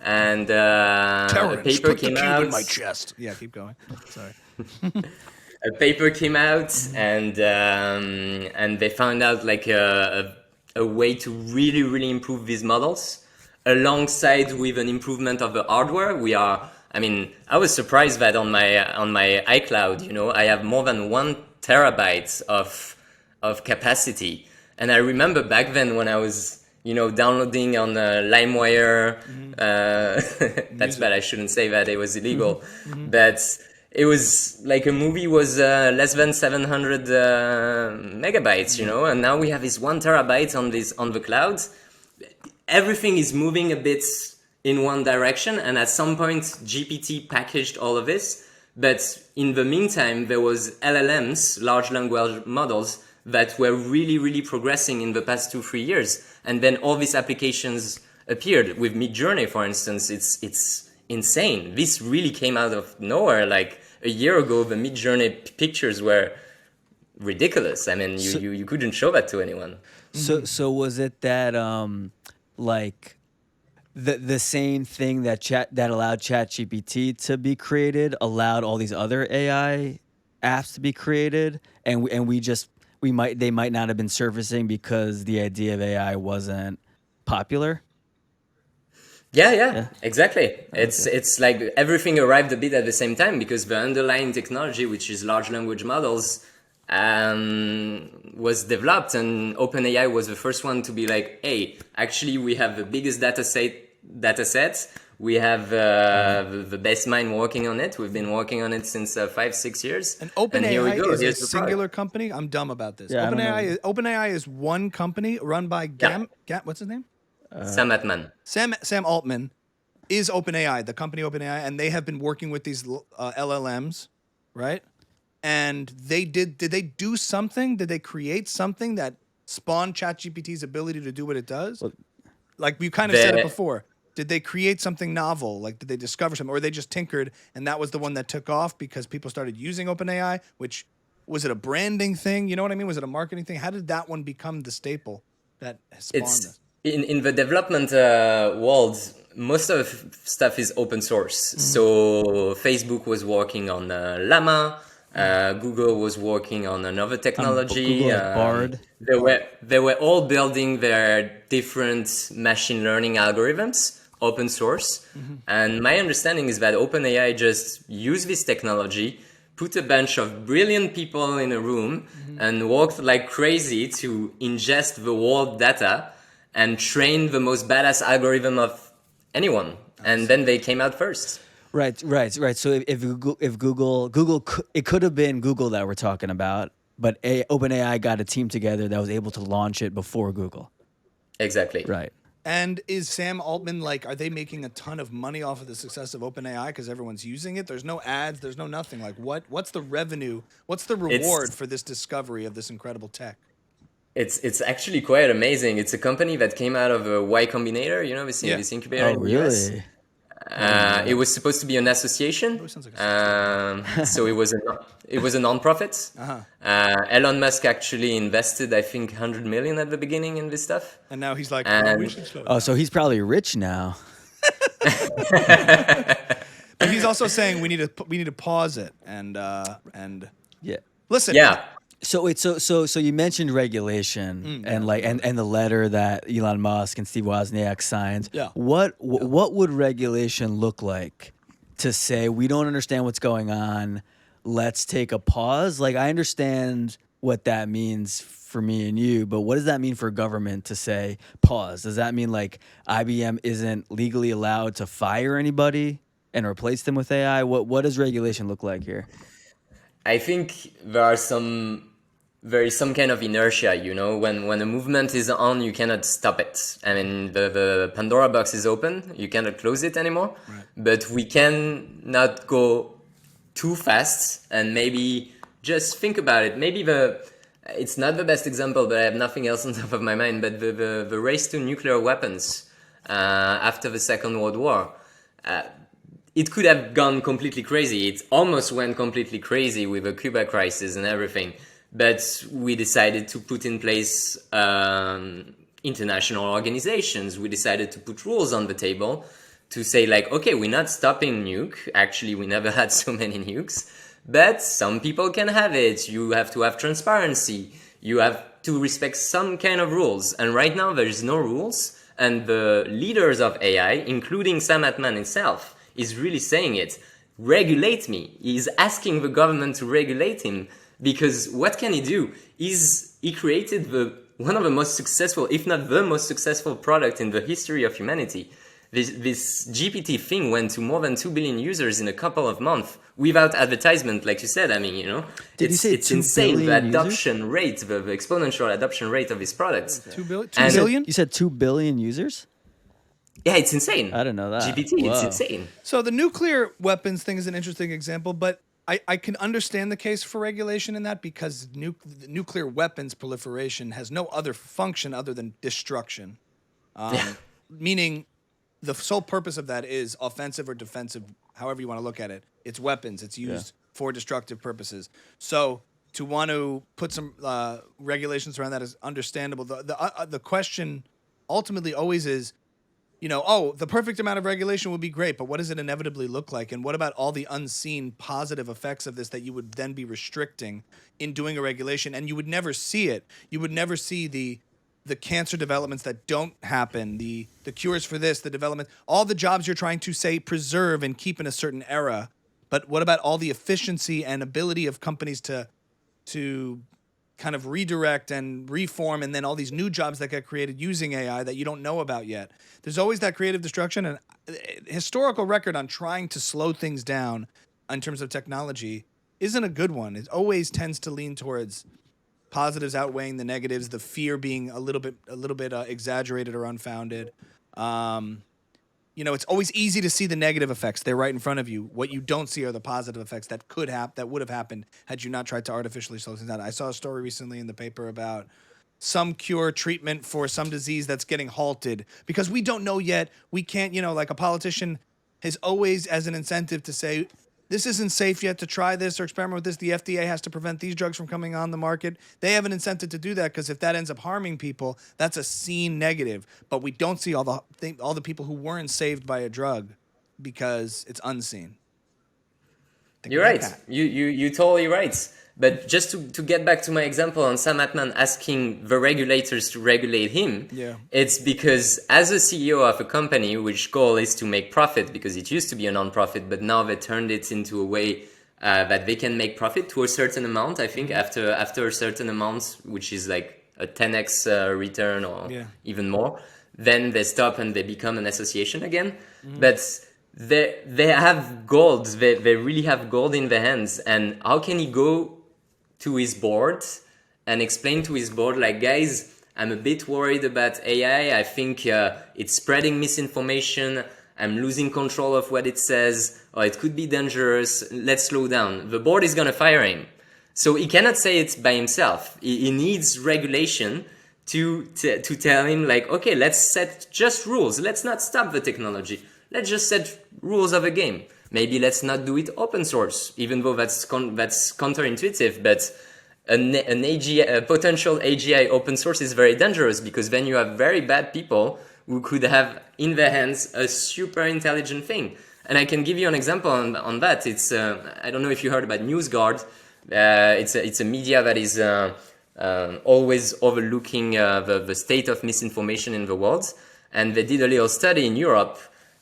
And a paper came out. In my chest. Yeah, keep going. Sorry. A paper came out, and they found out like a way to really, really improve these models. Alongside with an improvement of the hardware, I was surprised that on my iCloud, I have more than 1 terabyte of capacity. And I remember back then when I was, downloading on LimeWire. That's bad. I shouldn't say that. It was illegal. But it was like a movie was less than 700 megabytes, and now we have this 1 terabyte on the cloud. Everything is moving a bit in one direction, and at some point GPT packaged all of this. But in the meantime, there was LLMs, large language models, that were really, really progressing in the past 2-3 years. And then all these applications appeared. With Midjourney, for instance, it's insane. This really came out of nowhere. Like a year ago, the Midjourney pictures were ridiculous. I mean, you couldn't show that to anyone. So was it that like the same thing that allowed ChatGPT to be created allowed all these other AI apps to be created, and they might not have been surfacing because the idea of AI wasn't popular? Yeah, exactly. It's like everything arrived a bit at the same time, because the underlying technology, which is large language models, was developed, and OpenAI was the first one to be like, hey, actually we have the biggest data sets. We have the best mind working on it. We've been working on it since 5-6 years. And OpenAI is Here's a singular company. I'm dumb about this. Yeah, OpenAI is one company run by what's his name? Sam Altman. Sam Altman is OpenAI, the company OpenAI, and they have been working with these LLMs, right? And did they do something? Did they create something that spawned ChatGPT's ability to do what it does? Well, like we kind of said it before. Did they create something novel? Like, did they discover something, or they just tinkered and that was the one that took off because people started using OpenAI? Which was it a branding thing? You know what I mean? Was it a marketing thing? How did that one become the staple that spawned this? In the development world, most of stuff is open source. Mm-hmm. So Facebook was working on Llama. Google was working on another technology. Google Bard. They were all building their different machine learning algorithms, open source. Mm-hmm. And my understanding is that OpenAI just used this technology, put a bunch of brilliant people in a room, and worked like crazy to ingest the world data and train the most badass algorithm of anyone. And then they came out first. Right. So if Google, it could have been Google that we're talking about, but OpenAI got a team together that was able to launch it before Google. Exactly. Right. And is Sam Altman, like, are they making a ton of money off of the success of OpenAI because everyone's using it? There's no ads, there's no nothing. Like, what's the revenue? What's the reward for this discovery of this incredible tech? It's actually quite amazing. It's a company that came out of a Y Combinator, this incubator in the US. It was supposed to be an association, so it was a non-profit. Elon Musk actually invested, I think, 100 million at the beginning in this stuff. And now he's like, we should slow down. So he's probably rich now. But he's also saying we need to pause it and yeah. Listen. Yeah. So you mentioned regulation and the letter that Elon Musk and Steve Wozniak signed. Yeah. What would regulation look like to say we don't understand what's going on? Let's take a pause. Like, I understand what that means for me and you, but what does that mean for government to say pause? Does that mean like IBM isn't legally allowed to fire anybody and replace them with AI? What does regulation look like here? I think there is some kind of inertia, when a movement is on, you cannot stop it. I mean, the Pandora box is open, you cannot close it anymore, right. But we can not go too fast and maybe just think about it. Maybe it's not the best example, but I have nothing else on top of my mind, but the race to nuclear weapons after the Second World War, it could have gone completely crazy. It almost went completely crazy with the Cuba crisis and everything. But we decided to put in place international organizations. We decided to put rules on the table to say, like, okay, we're not stopping nuke. Actually, we never had so many nukes. But some people can have it. You have to have transparency. You have to respect some kind of rules. And right now, there is no rules. And the leaders of AI, including Sam Altman himself, is really saying it. Regulate me. He's asking the government to regulate him. Because what can he do? He created one of the most successful, if not the most successful product in the history of humanity. This GPT thing went to more than 2 billion users in a couple of months without advertisement, like you said. I mean, it's insane. The adoption rate, the exponential adoption rate of this product. 2 billion? You said 2 billion users? Yeah, it's insane. I didn't know that. GPT, Whoa. it's insane. So the nuclear weapons thing is an interesting example, but I can understand the case for regulation in that because nuclear weapons proliferation has no other function other than destruction. Meaning the sole purpose of that is offensive or defensive, however you want to look at it. It's weapons. It's used for destructive purposes. So to want to put some regulations around that is understandable. The question ultimately always is, the perfect amount of regulation would be great, but what does it inevitably look like? And what about all the unseen positive effects of this that you would then be restricting in doing a regulation? And you would never see it. You would never see the cancer developments that don't happen, the cures for this, the development, all the jobs you're trying to, say, preserve and keep in a certain era. But what about all the efficiency and ability of companies to kind of redirect and reform, and then all these new jobs that get created using AI that you don't know about yet? There's always that creative destruction, and historical record on trying to slow things down in terms of technology isn't a good one. It always tends to lean towards positives outweighing the negatives, the fear being a little bit exaggerated or unfounded. It's always easy to see the negative effects. They're right in front of you. What you don't see are the positive effects that would have happened had you not tried to artificially slow things down. I saw a story recently in the paper about some cure treatment for some disease that's getting halted because we don't know yet. We can't, like a politician has always as an incentive to say, this isn't safe yet to try this or experiment with this. The FDA has to prevent these drugs from coming on the market. They have an incentive to do that because if that ends up harming people, that's a seen negative. But we don't see all the people who weren't saved by a drug because it's unseen. You're right. You're totally right. But just to get back to my example on Sam Altman asking the regulators to regulate him, it's because as a CEO of a company which goal is to make profit, because it used to be a non-profit, but now they turned it into a way that they can make profit to a certain amount. I think after a certain amount, which is like a 10x return or even more, then they stop and they become an association again. But they have gold. They really have gold in their hands. And how can he go to his board and explain to his board, like, guys, I'm a bit worried about AI. I think it's spreading misinformation. I'm losing control of what it says, or it could be dangerous. Let's slow down. The board is going to fire him. So he cannot say it by himself. He needs regulation to tell him, like, okay, let's set just rules. Let's not stop the technology. Let's just set rules of a game. Maybe let's not do it open source, even though that's counterintuitive. But a potential AGI open source is very dangerous because then you have very bad people who could have in their hands a super intelligent thing. And I can give you an example on that. It's I don't know if you heard about NewsGuard. It's a media that is always overlooking the state of misinformation in the world. And they did a little study in Europe.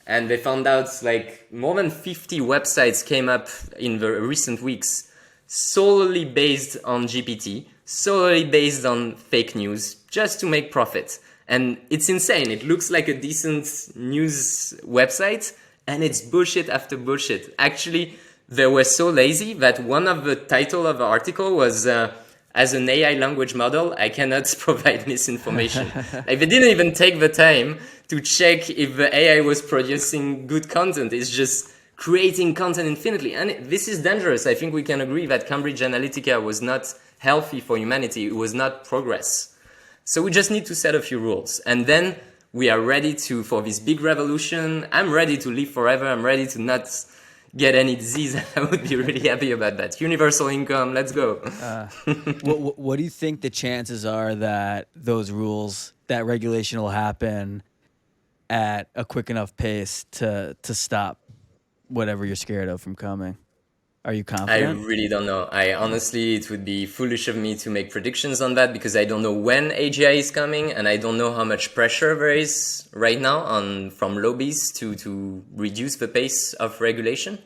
And they found out like more than 50 websites came up in the recent weeks solely based on GPT, solely based on fake news, just to make profit. And it's insane. It looks like a decent news website, and it's bullshit after bullshit. Actually, they were so lazy that one of the title of the article was as an AI language model, I cannot provide misinformation. Like, they didn't even take the time to check if the AI was producing good content. It's just creating content infinitely. And this is dangerous. I think we can agree that Cambridge Analytica was not healthy for humanity. It was not progress. So we just need to set a few rules. And then we are ready for this big revolution. I'm ready to live forever. I'm ready to not get any disease. I would be really happy about that. Universal income, let's go. What do you think the chances are that those rules, that regulation will happen at a quick enough pace to stop whatever you're scared of from coming? Are you confident? I really don't know. Honestly, it would be foolish of me to make predictions on that because I don't know when AGI is coming and I don't know how much pressure there is right now from lobbies to reduce the pace of regulation.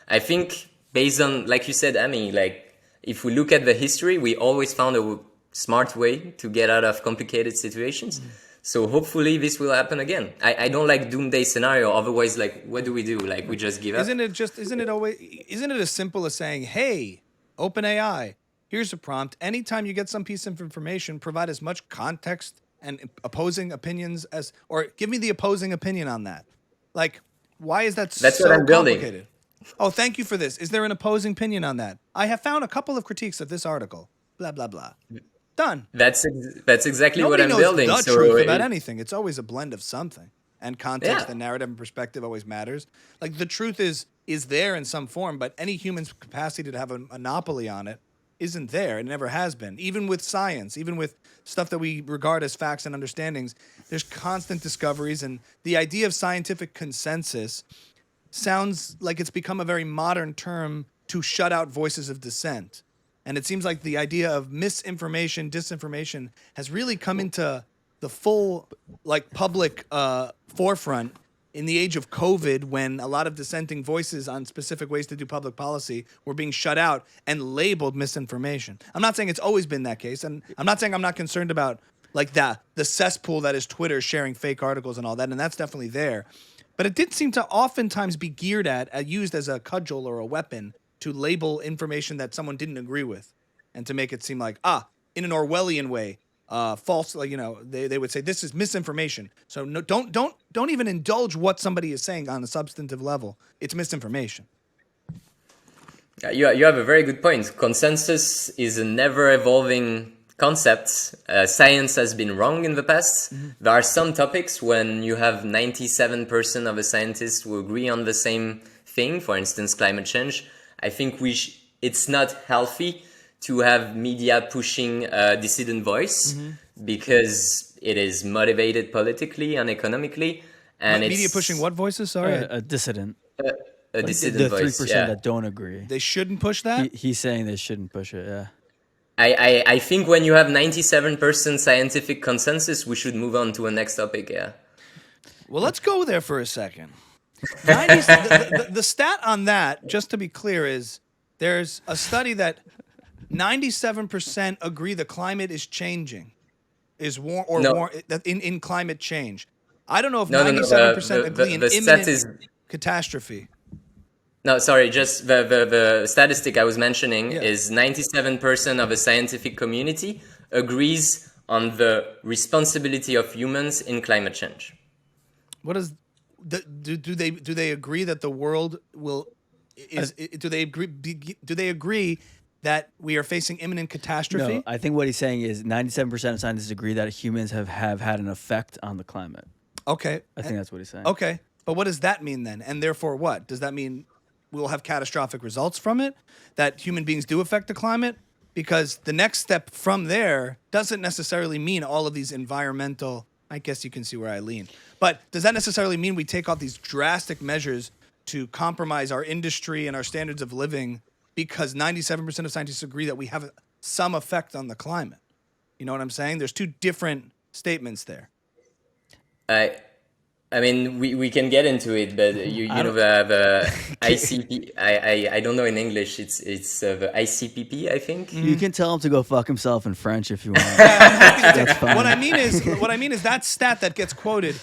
I think based on, like you said, Amy, like if we look at the history, we always found a smart way to get out of complicated situations. So hopefully this will happen again. I don't like doomsday scenario. Otherwise, like, what do? Like, we just give up? Isn't it as simple as saying, hey, OpenAI, here's a prompt. Anytime you get some piece of information, provide as much context and opposing opinions or give me the opposing opinion on that. Like, why is that That's so what I'm building. complicated? Oh, thank you for this. Is there an opposing opinion on that? I have found a couple of critiques of this article. Blah, blah, blah. Done. That's exactly Nobody what I'm knows building. the So truth about anything. It's always a blend of something. And context Yeah. and narrative and perspective always matters. Like, the truth is there in some form, but any human's capacity to have a monopoly on it isn't there. It never has been. Even with science, even with stuff that we regard as facts and understandings, there's constant discoveries. And the idea of scientific consensus sounds like it's become a very modern term to shut out voices of dissent. And it seems like the idea of misinformation, disinformation has really come into the full like public forefront in the age of COVID, when a lot of dissenting voices on specific ways to do public policy were being shut out and labeled misinformation. I'm not saying it's always been that case, and I'm not saying I'm not concerned about like the cesspool that is Twitter sharing fake articles and all that, and that's definitely there. But it did seem to oftentimes be geared at, used as a cudgel or a weapon to label information that someone didn't agree with, and to make it seem like, in an Orwellian way, false. Like, they would say this is misinformation. So no, don't even indulge what somebody is saying on a substantive level. It's misinformation. You have a very good point. Consensus is a never-evolving concept. Science has been wrong in the past. Mm-hmm. There are some topics when you have 97% of the scientists who agree on the same thing. For instance, climate change. I think it's not healthy to have media pushing a dissident voice, because it is motivated politically and economically. And media pushing what voices? Sorry, a dissident. A dissident voice. The 3% that don't agree. They shouldn't push that? He's saying they shouldn't push it, yeah. I think when you have 97% scientific consensus, we should move on to a next topic, yeah. Well, let's go there for a second. The stat on that, just to be clear, is there's a study that 97% agree the climate is changing, in climate change. I don't know if 97% agree in imminent catastrophe. No, sorry, just the statistic I was mentioning is 97% of the scientific community agrees on the responsibility of humans in climate change. What is do they agree that the world will do they agree that we are facing imminent catastrophe? No, I think what he's saying is 97% of scientists agree that humans have had an effect on the climate. Okay. I think that's what he's saying. Okay. But what does that mean then? And therefore what? Does that mean we'll have catastrophic results from it? That human beings do affect the climate? Because the next step from there doesn't necessarily mean all of these environmental, I guess you can see where I lean. But does that necessarily mean we take all these drastic measures to compromise our industry and our standards of living because 97% of scientists agree that we have some effect on the climate? You know what I'm saying? There's two different statements there. I mean, we can get into it, but you know the ICP. I don't know in English. It's the ICPP, I think. You can tell him to go fuck himself in French if you want. That's fine. What I mean is that stat that gets quoted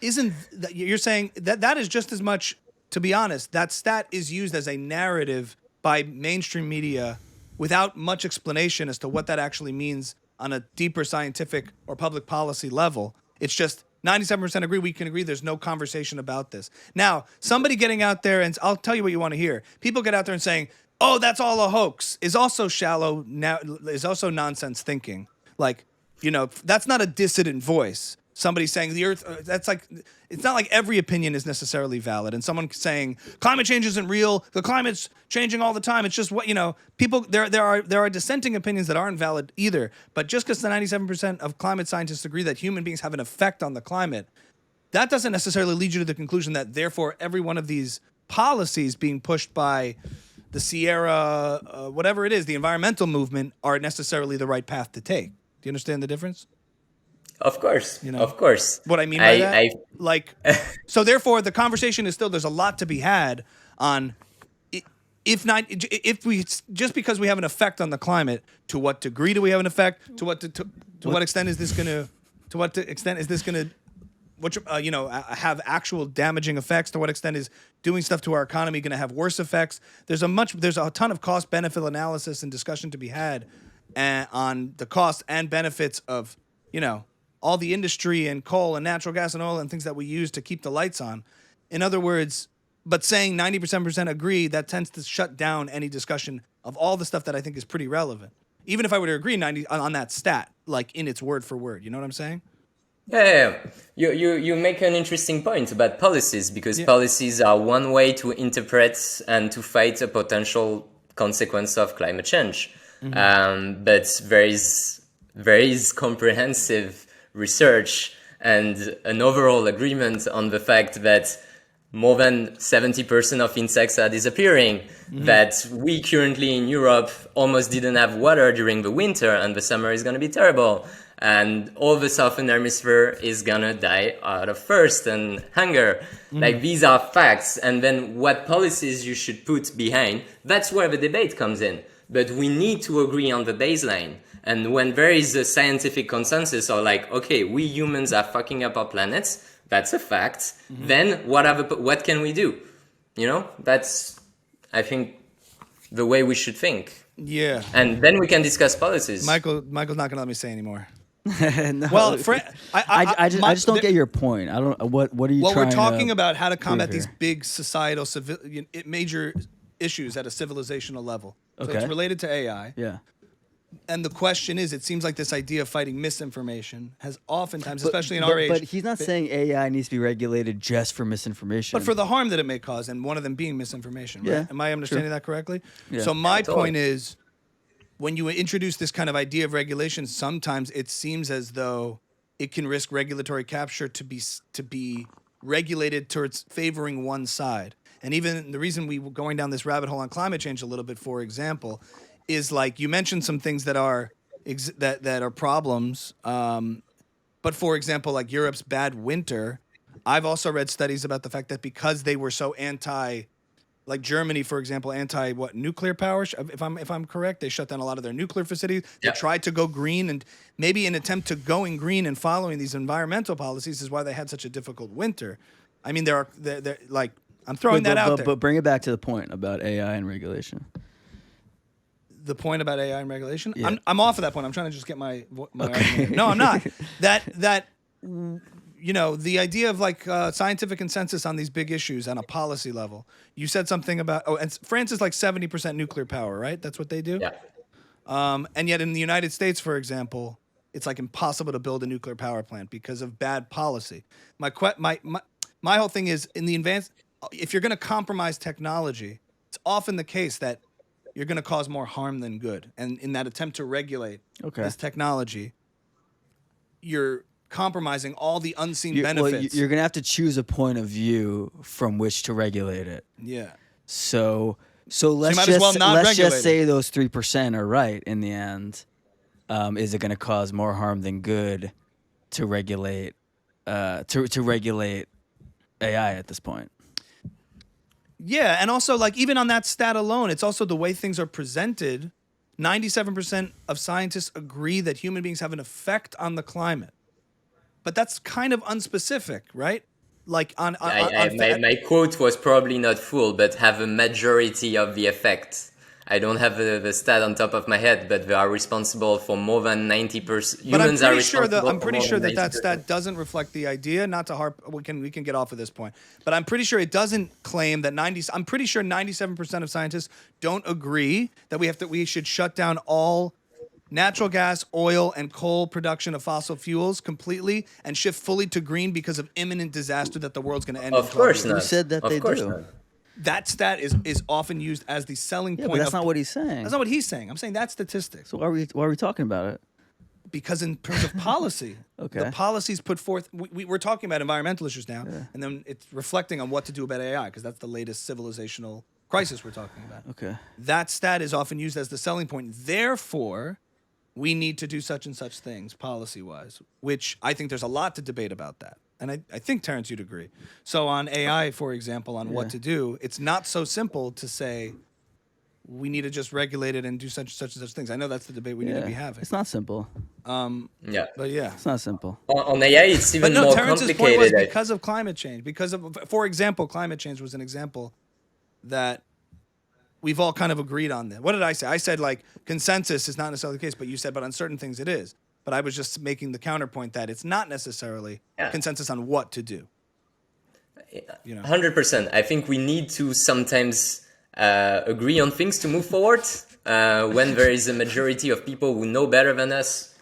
isn't. You're saying that is just as much. To be honest, that stat is used as a narrative by mainstream media without much explanation as to what that actually means on a deeper scientific or public policy level. It's just 97% agree, we can agree, there's no conversation about this. Now, somebody getting out there, and I'll tell you what you want to hear. People get out there and saying, oh, that's all a hoax, is also shallow, is also nonsense thinking. Like, that's not a dissident voice. Somebody saying the earth, that's like, it's not like every opinion is necessarily valid. And someone saying climate change isn't real, the climate's changing all the time. It's just what, people, there are dissenting opinions that aren't valid either. But just because the 97% of climate scientists agree that human beings have an effect on the climate, that doesn't necessarily lead you to the conclusion that therefore every one of these policies being pushed by the Sierra, whatever it is, the environmental movement, are necessarily the right path to take. Do you understand the difference? Of course, of course. What I mean by that? So therefore, the conversation is still, there's a lot to be had on if we, just because we have an effect on the climate, to what degree do we have an effect? To what extent is this going to, have actual damaging effects? To what extent is doing stuff to our economy going to have worse effects? There's a ton of cost benefit analysis and discussion to be had on the cost and benefits of, all the industry and coal and natural gas and oil and things that we use to keep the lights on. In other words, but saying 90% agree, that tends to shut down any discussion of all the stuff that I think is pretty relevant. Even if I were to agree 90 on that stat, like in its word for word, you know what I'm saying? Yeah. You make an interesting point about policies, because policies are one way to interpret and to fight a potential consequence of climate change. But there is comprehensive research and an overall agreement on the fact that more than 70% of insects are disappearing, that we currently in Europe almost didn't have water during the winter, and the summer is going to be terrible. And all the southern hemisphere is going to die out of thirst and hunger. Like, these are facts. And then what policies you should put behind, that's where the debate comes in. But we need to agree on the baseline. And when there is a scientific consensus, or like, okay, we humans are fucking up our planets, that's a fact. Then what can we do? You know, that's, I think, the way we should think. Yeah. And then we can discuss policies. Michael's not going to let me say anymore. No. Well, I just don't get your point. I don't. What are you? Well, trying we're talking to about how to combat here? these big societal, major issues at a civilizational level. So Okay. it's related to AI. Yeah. And the question is, it seems like this idea of fighting misinformation has oftentimes, especially in our age. But he's not saying AI needs to be regulated just for misinformation. But for the harm that it may cause, and one of them being misinformation, right? Yeah, Am I understanding that correctly? Yeah. So my Totally. point is, when you introduce this kind of idea of regulation, sometimes it seems as though it can risk regulatory capture to be regulated towards favoring one side. And even the reason we were going down this rabbit hole on climate change a little bit, for example, is like you mentioned some things that are that are problems. But for example, like Europe's bad winter, I've also read studies about the fact that because they were so like Germany, for example, nuclear power. If I'm correct, they shut down a lot of their nuclear facilities. They tried to go green, and maybe an attempt to going green and following these environmental policies is why they had such a difficult winter. I mean, they're like, I'm throwing that out there. But bring it back to the point about AI and regulation. The point about AI and regulation. Yeah. I'm off of that point. I'm trying to just get my argument. No, I'm not. That you know, the idea of like scientific consensus on these big issues on a policy level. You said something about and France is like 70% nuclear power, right? That's what they do. Yeah. And yet in the United States, for example, it's like impossible to build a nuclear power plant because of bad policy. My whole thing is if you're going to compromise technology, it's often the case that you're going to cause more harm than good. And in that attempt to regulate this technology, you're compromising all the unseen benefits. Well, you're going to have to choose a point of view from which to regulate it. Yeah. So let's just say those 3% are right in the end. Is it going to cause more harm than good to regulate to regulate AI at this point? Yeah, and also like even on that stat alone, it's also the way things are presented. 97% of scientists agree that human beings have an effect on the climate. But that's kind of unspecific, right? Like my quote was probably not full, but have a majority of the effect. I don't have the stat on top of my head, but they are responsible for more than 90%. Humans are responsible. I'm pretty sure that stat doesn't reflect the idea. Not to harp, we can get off of this point, but I'm pretty sure it doesn't claim that I'm pretty sure 97% of scientists don't agree that we should shut down all natural gas, oil, and coal production of fossil fuels completely and shift fully to green because of imminent disaster that the world's going to end. Of course not. Who said that they do? Not. That stat is often used as the selling point. But that's not what he's saying. That's not what he's saying. I'm saying that's statistics. So why are we talking about it? Because in terms of policy, Okay. the policies put forth, we're talking about environmental issues now, and then it's reflecting on what to do about AI, because that's the latest civilizational crisis we're talking about. Okay. That stat is often used as the selling point. Therefore, we need to do such and such things policy-wise, which I think there's a lot to debate about that. And I think, Terence, you'd agree. So on AI, for example, on what to do, it's not so simple to say we need to just regulate it and do such and such things. I know that's the debate we need to be having. It's not simple. Yeah. But yeah. It's not simple. On AI, it's even more Terence's complicated. point was because of climate change. For example, climate change was an example that we've all kind of agreed on that. What did I say? I said like consensus is not necessarily the case, but you said, but on certain things it is. but I was just making the counterpoint that it's not necessarily consensus on what to do. 100%. I think we need to sometimes agree on things to move forward. When there is a majority of people who know better than us,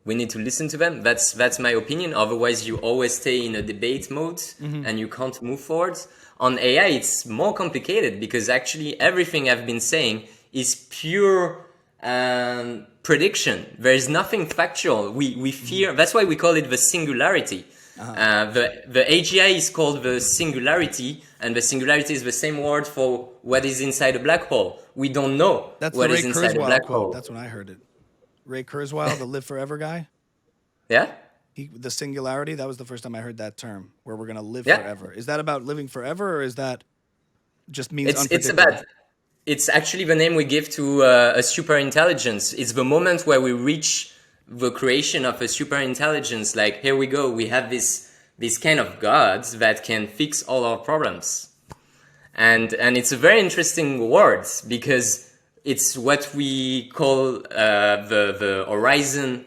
we need to listen to them. That's my opinion. Otherwise, you always stay in a debate mode and you can't move forward. On AI, it's more complicated because actually everything I've been saying is pure prediction. There is nothing factual. We fear. That's why we call it the singularity. The AGI is called the singularity, and the singularity is the same word for what is inside a black hole. We don't know what is inside a black hole. That's when I heard it. Ray Kurzweil, the live forever guy. Yeah. The singularity, that was the first time I heard that term, where we're going to live forever. Is that about living forever, or is that just means unpredictable? It's actually the name we give to a super intelligence. It's the moment where we reach the creation of a super intelligence. Like, here we go, we have this kind of gods that can fix all our problems. And it's a very interesting word because it's what we call the horizon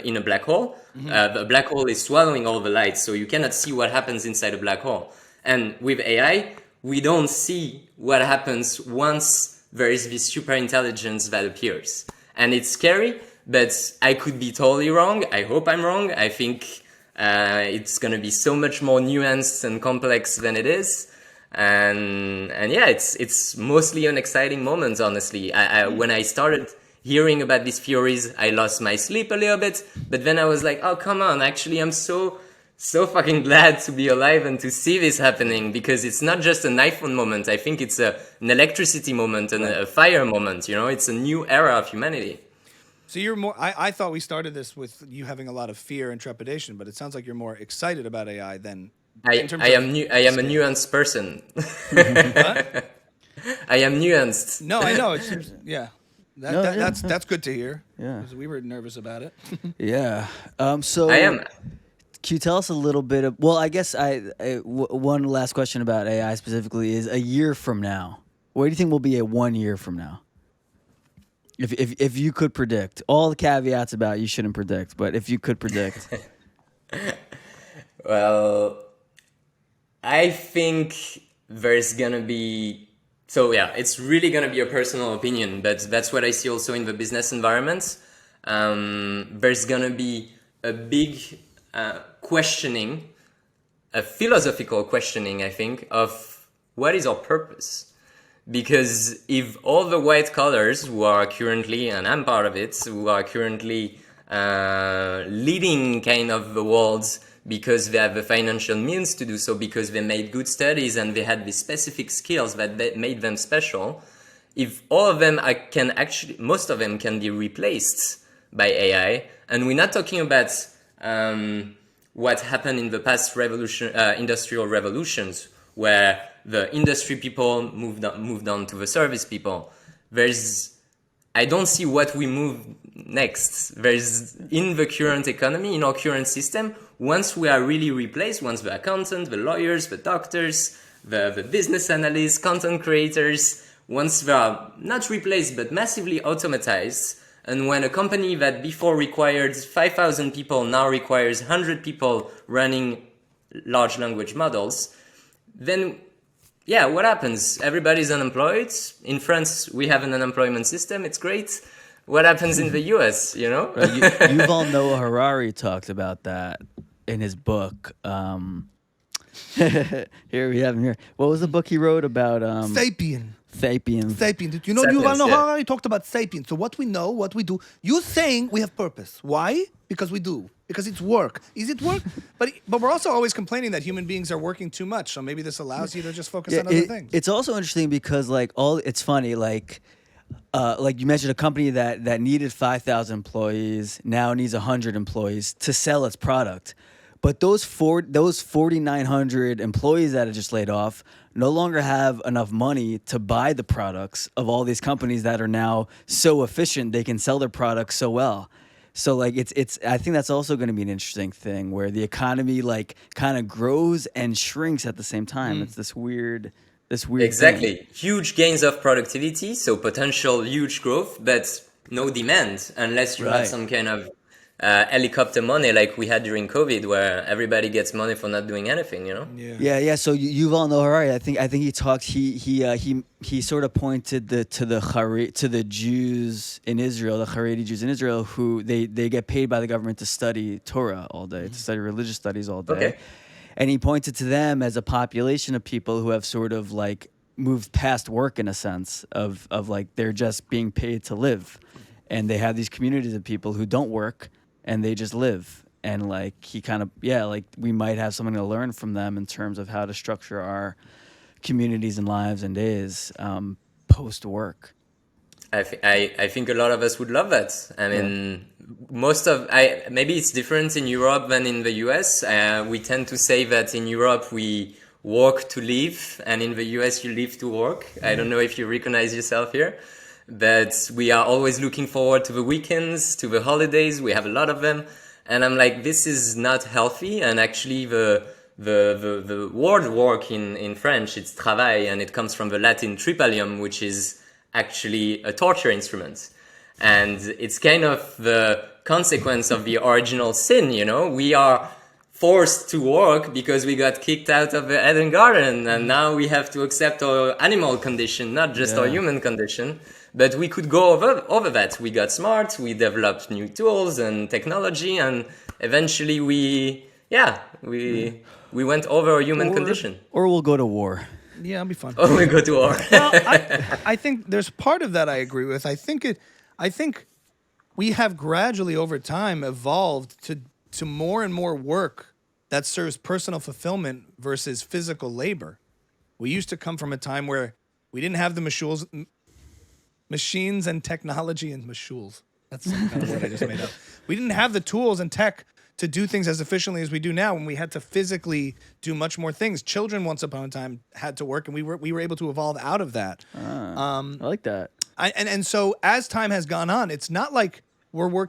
in a black hole. The black hole is swallowing all the light, so you cannot see what happens inside a black hole. And with AI, we don't see what happens once there is this super intelligence that appears. And it's scary, but I could be totally wrong. I hope I'm wrong. I think it's going to be so much more nuanced and complex than it is. And yeah, it's mostly an exciting moment, honestly. When I started hearing about these theories, I lost my sleep a little bit, but then I was like, oh, come on, actually, I'm so fucking glad to be alive and to see this happening, because it's not just an iPhone moment. I think it's an electricity moment and a fire moment, it's a new era of humanity. So you're more, I thought we started this with you having a lot of fear and trepidation, but it sounds like you're more excited about AI than... I am a nuanced person. I am nuanced. No, I know. It seems, that's good to hear. Yeah, because we were nervous about it. Yeah. So I am. Can you tell us a little bit of? Well, I guess one last question about AI specifically is a year from now. What do you think will be 1 year from now? If you could predict, all the caveats about you shouldn't predict, but if you could predict. Well, I think there's gonna be, it's really gonna be a personal opinion, but that's what I see also in the business environment. There's gonna be a big questioning, a philosophical questioning, I think, of what is our purpose. Because if all the white collars who are currently, and I'm part of it, who are currently leading kind of the world because they have the financial means to do so, because they made good studies and they had the specific skills that made them special, if all of them most of them can be replaced by AI, and we're not talking about what happened in the past industrial revolutions, where the industry people moved on to the service people. I don't see what we move next. In the current economy, in our current system, once we are really replaced, once the accountants, the lawyers, the doctors, the business analysts, content creators, once they are not replaced but massively automatized, and when a company that before required 5,000 people now requires 100 people running large language models, then what happens? Everybody's unemployed. In France, we have an unemployment system. It's great. What happens in the US, Yuval Noah Harari talked about that in his book. Here we have him here. What was the book he wrote about? Sapien. Did you know Yuval Noah Harari talked about sapien? So what we know, what we do. You're saying we have purpose. Why? Because we do. Because it's work. Is it work? But we're also always complaining that human beings are working too much. So maybe this allows you to just focus on other things. It's also interesting because it's funny, like you mentioned a company that needed 5,000 employees now needs 100 employees to sell its product. But those 4,900 employees that are just laid off no longer have enough money to buy the products of all these companies that are now so efficient they can sell their products so well. So it's I think that's also going to be an interesting thing where the economy kind of grows and shrinks at the same time. It's this weird exactly thing. Huge gains of productivity, so potential huge growth, but no demand unless you have some kind of helicopter money like we had during COVID, where everybody gets money for not doing anything, you know? Yeah. So Yuval Noah Harari, I think he talked. He sort of pointed to the Jews in Israel, the Haredi Jews in Israel, who they get paid by the government to study Torah all day, to study religious studies all day. Okay. And he pointed to them as a population of people who have sort of like moved past work in a sense of like they're just being paid to live, and they have these communities of people who don't work and they just live. And like he kind of like we might have something to learn from them in terms of how to structure our communities and lives and days post work. I think a lot of us would love that. I mean, maybe it's different in Europe than in the US. We tend to say that in Europe we work to live, and in the US you live to work. I don't know if you recognize yourself here, but we are always looking forward to the weekends, to the holidays. We have a lot of them, and I'm like, this is not healthy. And actually, the word work in French, it's travail, and it comes from the Latin tripalium, which is actually a torture instrument. And it's kind of the consequence of the original sin, you know? We are forced to work because we got kicked out of the Eden Garden, and now we have to accept our animal condition, not just our human condition. But we could go over that. We got smart, we developed new tools and technology, and eventually we went over our human condition. Or we'll go to war. Yeah, it'll be fun. Oh, we go to war. Well, I think there's part of that I agree with. I think we have gradually over time evolved to more and more work that serves personal fulfillment versus physical labor. We used to come from a time where we didn't have the machines and technology and mashuls. That's some kind of word I just made up. We didn't have the tools and tech to do things as efficiently as we do now, when we had to physically do much more things. Children once upon a time had to work, and we were able to evolve out of that. I like that. And so as time has gone on, it's not like we're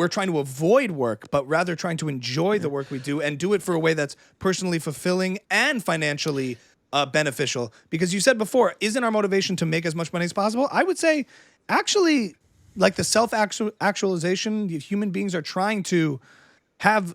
trying to avoid work, but rather trying to enjoy the work we do and do it for a way that's personally fulfilling and financially beneficial. Because you said before, isn't our motivation to make as much money as possible? I would say, actually, like the self-actualization, human beings are trying to have,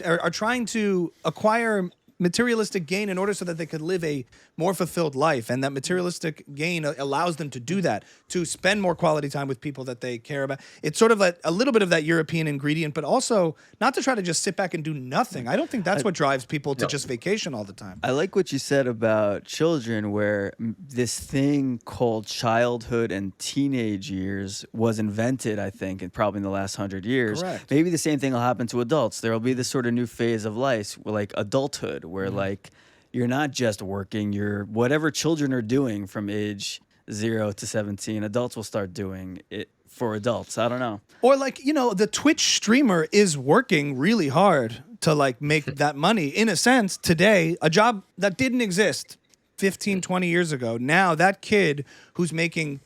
are trying to acquire materialistic gain in order so that they could live a more fulfilled life. And that materialistic gain allows them to do that, to spend more quality time with people that they care about. It's sort of like a little bit of that European ingredient, but also not to try to just sit back and do nothing. I don't think that's what drives people to just vacation all the time. I like what you said about children, where this thing called childhood and teenage years was invented, I think, and probably in the last 100 years. Correct. Maybe the same thing will happen to adults. There will be this sort of new phase of life, like adulthood, where like you're not just working, you're whatever children are doing from age 0 to 17, adults will start doing it for adults. I don't know. Or like, the Twitch streamer is working really hard to like make that money. In a sense, today, a job that didn't exist 15, 20 years ago. Now that kid who's making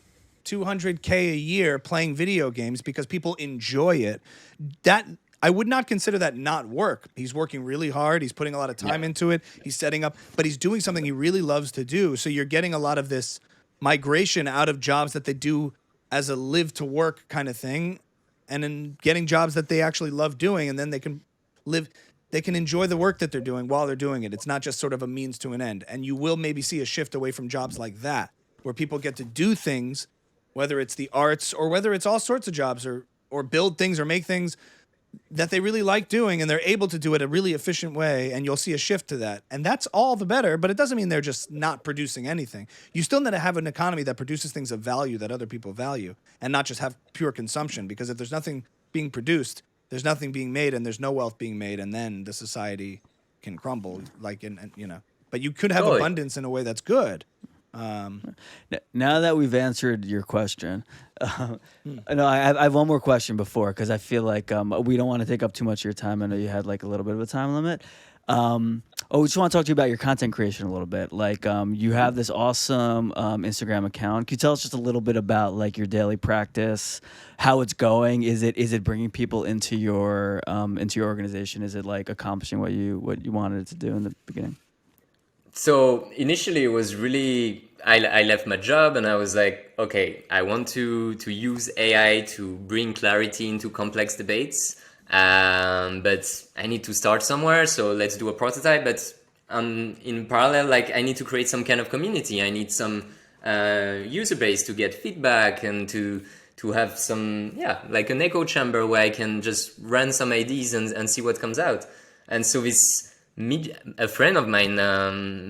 $200K a year playing video games because people enjoy it, that I would not consider that not work. He's working really hard. He's putting a lot of time into it. He's setting up, but he's doing something he really loves to do. So you're getting a lot of this migration out of jobs that they do as a live to work kind of thing, and then getting jobs that they actually love doing, and then they can enjoy the work that they're doing while they're doing it. It's not just sort of a means to an end. And you will maybe see a shift away from jobs like that, where people get to do things, whether it's the arts or whether it's all sorts of jobs, or build things or make things that they really like doing, and they're able to do it a really efficient way, and you'll see a shift to that. And that's all the better, but it doesn't mean they're just not producing anything. You still need to have an economy that produces things of value that other people value, and not just have pure consumption, because if there's nothing being produced, there's nothing being made, and there's no wealth being made, and then the society can crumble. But you could have abundance in a way that's good. Now that we've answered your question, no, I have one more question before, because I feel like we don't want to take up too much of your time. I know you had like a little bit of a time limit. We just want to talk to you about your content creation a little bit. Like you have this awesome Instagram account. Can you tell us just a little bit about like your daily practice, how it's going? Is it bringing people into your organization? Is it like accomplishing what you wanted it to do in the beginning? So initially it was really I left my job and I was like, okay, I want to use AI to bring clarity into complex debates. But I need to start somewhere, so let's do a prototype. But in parallel, like I need to create some kind of community. I need some user base to get feedback and to have some, like an echo chamber where I can just run some ideas and see what comes out. And so a friend of mine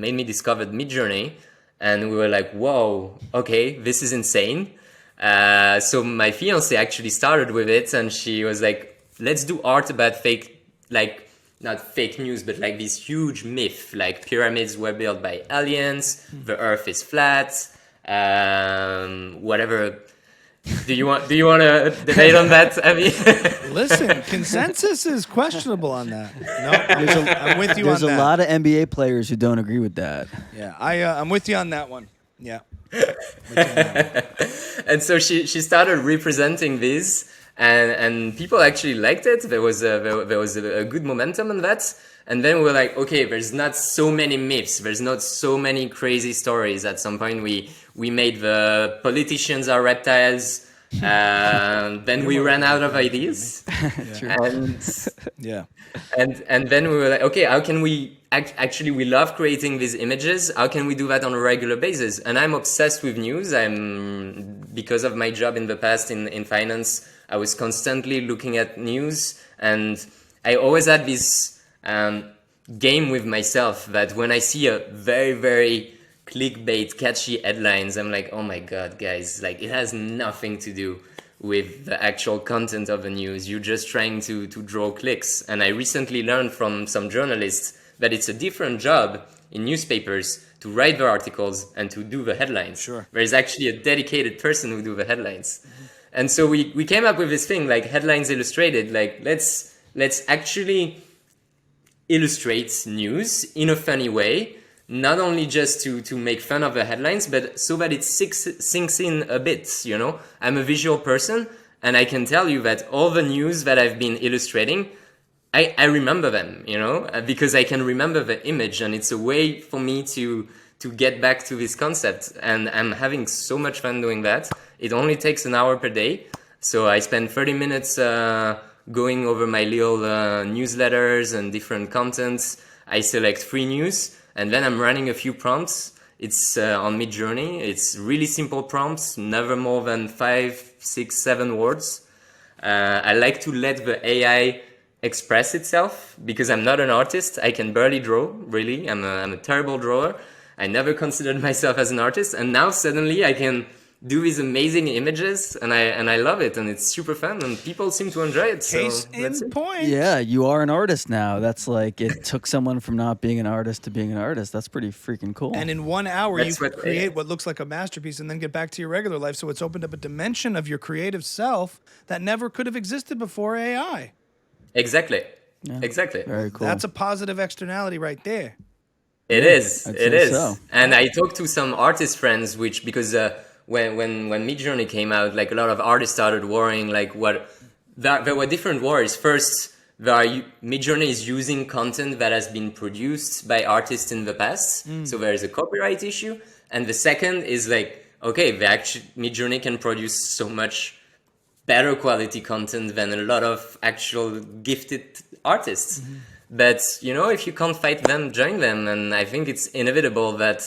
made me discover Midjourney, and we were like, whoa, okay, this is insane. So my fiance actually started with it, and she was like, let's do art about fake, like not fake news, but like this huge myth, like pyramids were built by aliens, the earth is flat, whatever. Do you want to debate on that, Abby? Listen, consensus is questionable on that. No, I'm with you on that. There's a lot of NBA players who don't agree with that. Yeah, I'm with you on that one. Yeah. And so she started representing this, and people actually liked it. There was a good momentum in that. And then we were like, okay, there's not so many myths. There's not so many crazy stories. At some point, we made the politicians are reptiles. Then we ran out of ideas. And then we were like, okay, how can we actually, we love creating these images. How can we do that on a regular basis? And I'm obsessed with news. Because of my job in the past in finance, I was constantly looking at news, and I always had this game with myself that when I see a very, very clickbait, catchy headlines, I'm like, oh my God, guys, like it has nothing to do with the actual content of the news. You're just trying to draw clicks. And I recently learned from some journalists that it's a different job in newspapers to write the articles and to do the headlines. Sure. There's actually a dedicated person who do the headlines. Mm-hmm. And so we came up with this thing like Headlines Illustrated, like let's actually illustrate news in a funny way, not only just to make fun of the headlines, but so that it sinks in a bit, you know? I'm a visual person, and I can tell you that all the news that I've been illustrating, I remember them, you know? Because I can remember the image, and it's a way for me to get back to this concept. And I'm having so much fun doing that. It only takes an hour per day. So I spend 30 minutes going over my little newsletters and different contents. I select free news, and then I'm running a few prompts. It's on Midjourney. It's really simple prompts, never more than 5, 6, 7 words. I like to let the AI express itself because I'm not an artist. I can barely draw, really. I'm a terrible drawer. I never considered myself as an artist, and now suddenly I can do these amazing images, and I love it, and it's super fun, and people seem to enjoy it. Case in point. Yeah, you are an artist now. That's like it took someone from not being an artist to being an artist. That's pretty freaking cool. And in 1 hour, you can create what looks like a masterpiece, and then get back to your regular life. So it's opened up a dimension of your creative self that never could have existed before AI. Exactly. Yeah. Exactly. Very cool. That's a positive externality right there. It is. It is. So. And I talked to some artist friends, because when Midjourney came out, like a lot of artists started worrying, like there were different worries. First, Midjourney is using content that has been produced by artists in the past, so there is a copyright issue. And the second is like, okay, Midjourney can produce so much better quality content than a lot of actual gifted artists. Mm-hmm. But, you know, if you can't fight them, join them. And I think it's inevitable that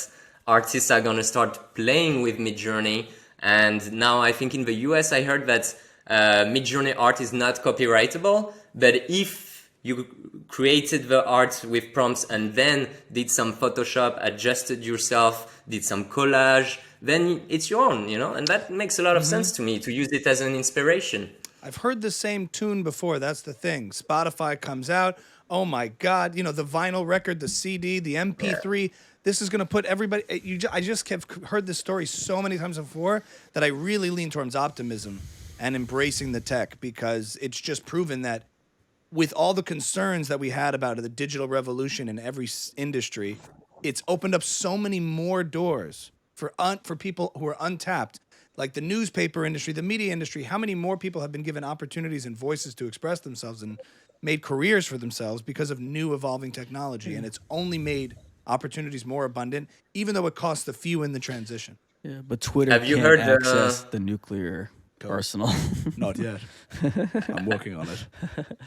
artists are going to start playing with Midjourney. And now I think in the US, I heard that Midjourney art is not copyrightable. But if you created the art with prompts and then did some Photoshop, adjusted yourself, did some collage, then it's your own, you know? And that makes a lot of sense to me, to use it as an inspiration. I've heard the same tune before. That's the thing. Spotify comes out. Oh my God, you know, the vinyl record, the CD, the MP3, this is going to put everybody, I just heard this story so many times before that I really lean towards optimism and embracing the tech, because it's just proven that with all the concerns that we had about the digital revolution in every industry, it's opened up so many more doors for people who are untapped. Like the newspaper industry, the media industry, how many more people have been given opportunities and voices to express themselves and made careers for themselves because of new evolving technology. And it's only made opportunities more abundant, even though it costs the few in the transition. Yeah, but Twitter Have you can't heard access the nuclear arsenal. Not yet. I'm working on it.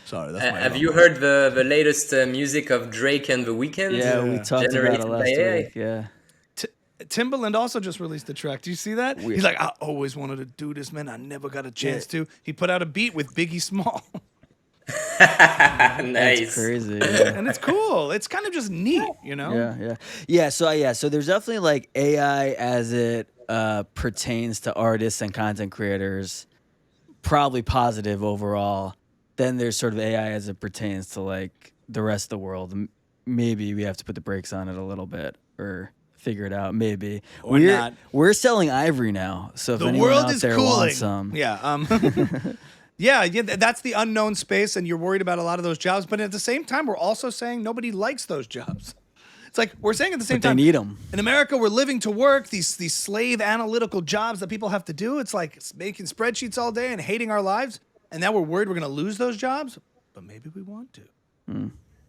Sorry, that's my Have you heard the latest music of Drake and The Weeknd? Yeah, we talked about it last week. Yeah. Timbaland also just released a track. Do you see that? He's like, I always wanted to do this, man. I never got a chance to. He put out a beat with Biggie Small. Nice. That's crazy. Yeah. And it's cool. It's kind of just neat, you know? Yeah. So there's definitely like AI as it pertains to artists and content creators, probably positive overall. Then there's sort of AI as it pertains to like the rest of the world. Maybe we have to put the brakes on it a little bit or figure it out. Maybe we're selling ivory now. So if anyone out there wants some, Yeah, that's the unknown space, and you're worried about a lot of those jobs. But at the same time, we're also saying nobody likes those jobs. It's like we're saying at the same time, they need them. In America, we're living to work, these slave analytical jobs that people have to do. It's like making spreadsheets all day and hating our lives. And now we're worried we're going to lose those jobs. But maybe we want to.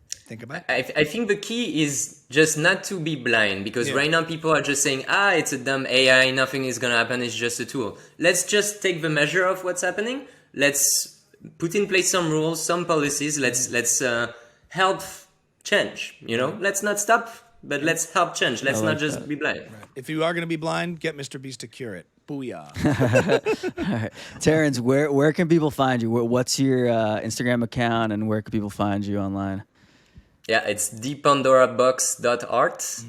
Think about it. I think the key is just not to be blind, because right now people are just saying, it's a dumb AI, nothing is going to happen, it's just a tool. Let's just take the measure of what's happening. Let's put in place some rules, some policies. Let's help change, Let's not stop, but let's help change. Let's not just be blind. Right. If you are going to be blind, get Mr. Beast to cure it. Booyah. All right. Terence, where can people find you? What's your Instagram account, and where can people find you online? Yeah, it's thepandora.box.art.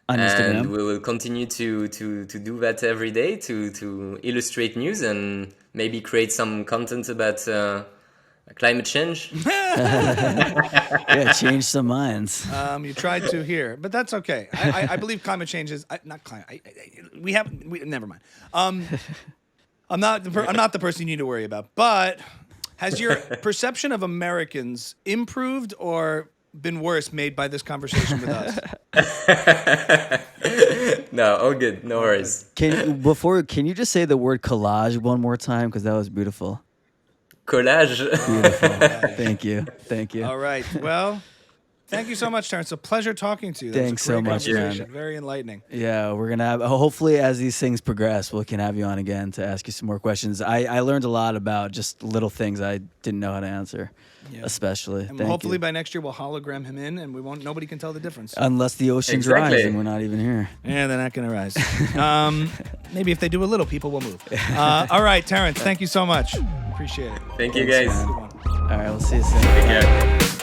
On Instagram. And we will continue to do that every day, to illustrate news and maybe create some content about climate change. Yeah, change some minds. You tried to here, but that's okay. I believe climate change is not climate. Never mind. I'm not the person you need to worry about. But has your perception of Americans improved or been worse made by this conversation with us? No, all good. No worries. Can you just say the word collage one more time, because that was beautiful. Collage. Beautiful. Thank you. All right. Well, thank you so much, Terence. It's a pleasure talking to you. Thanks so much, man. Very enlightening. Yeah, we're gonna have, hopefully as these things progress, we can have you on again to ask you some more questions. I learned a lot about just little things I didn't know how to answer. Yeah. Especially. And hopefully by next year we'll hologram him in, and nobody can tell the difference. Unless the oceans rise and we're not even here. Yeah, they're not going to rise. Maybe if they do a little, people will move. All right, Terence, thank you so much. Appreciate it. Thank you, guys. All right, we'll see you soon. Take care.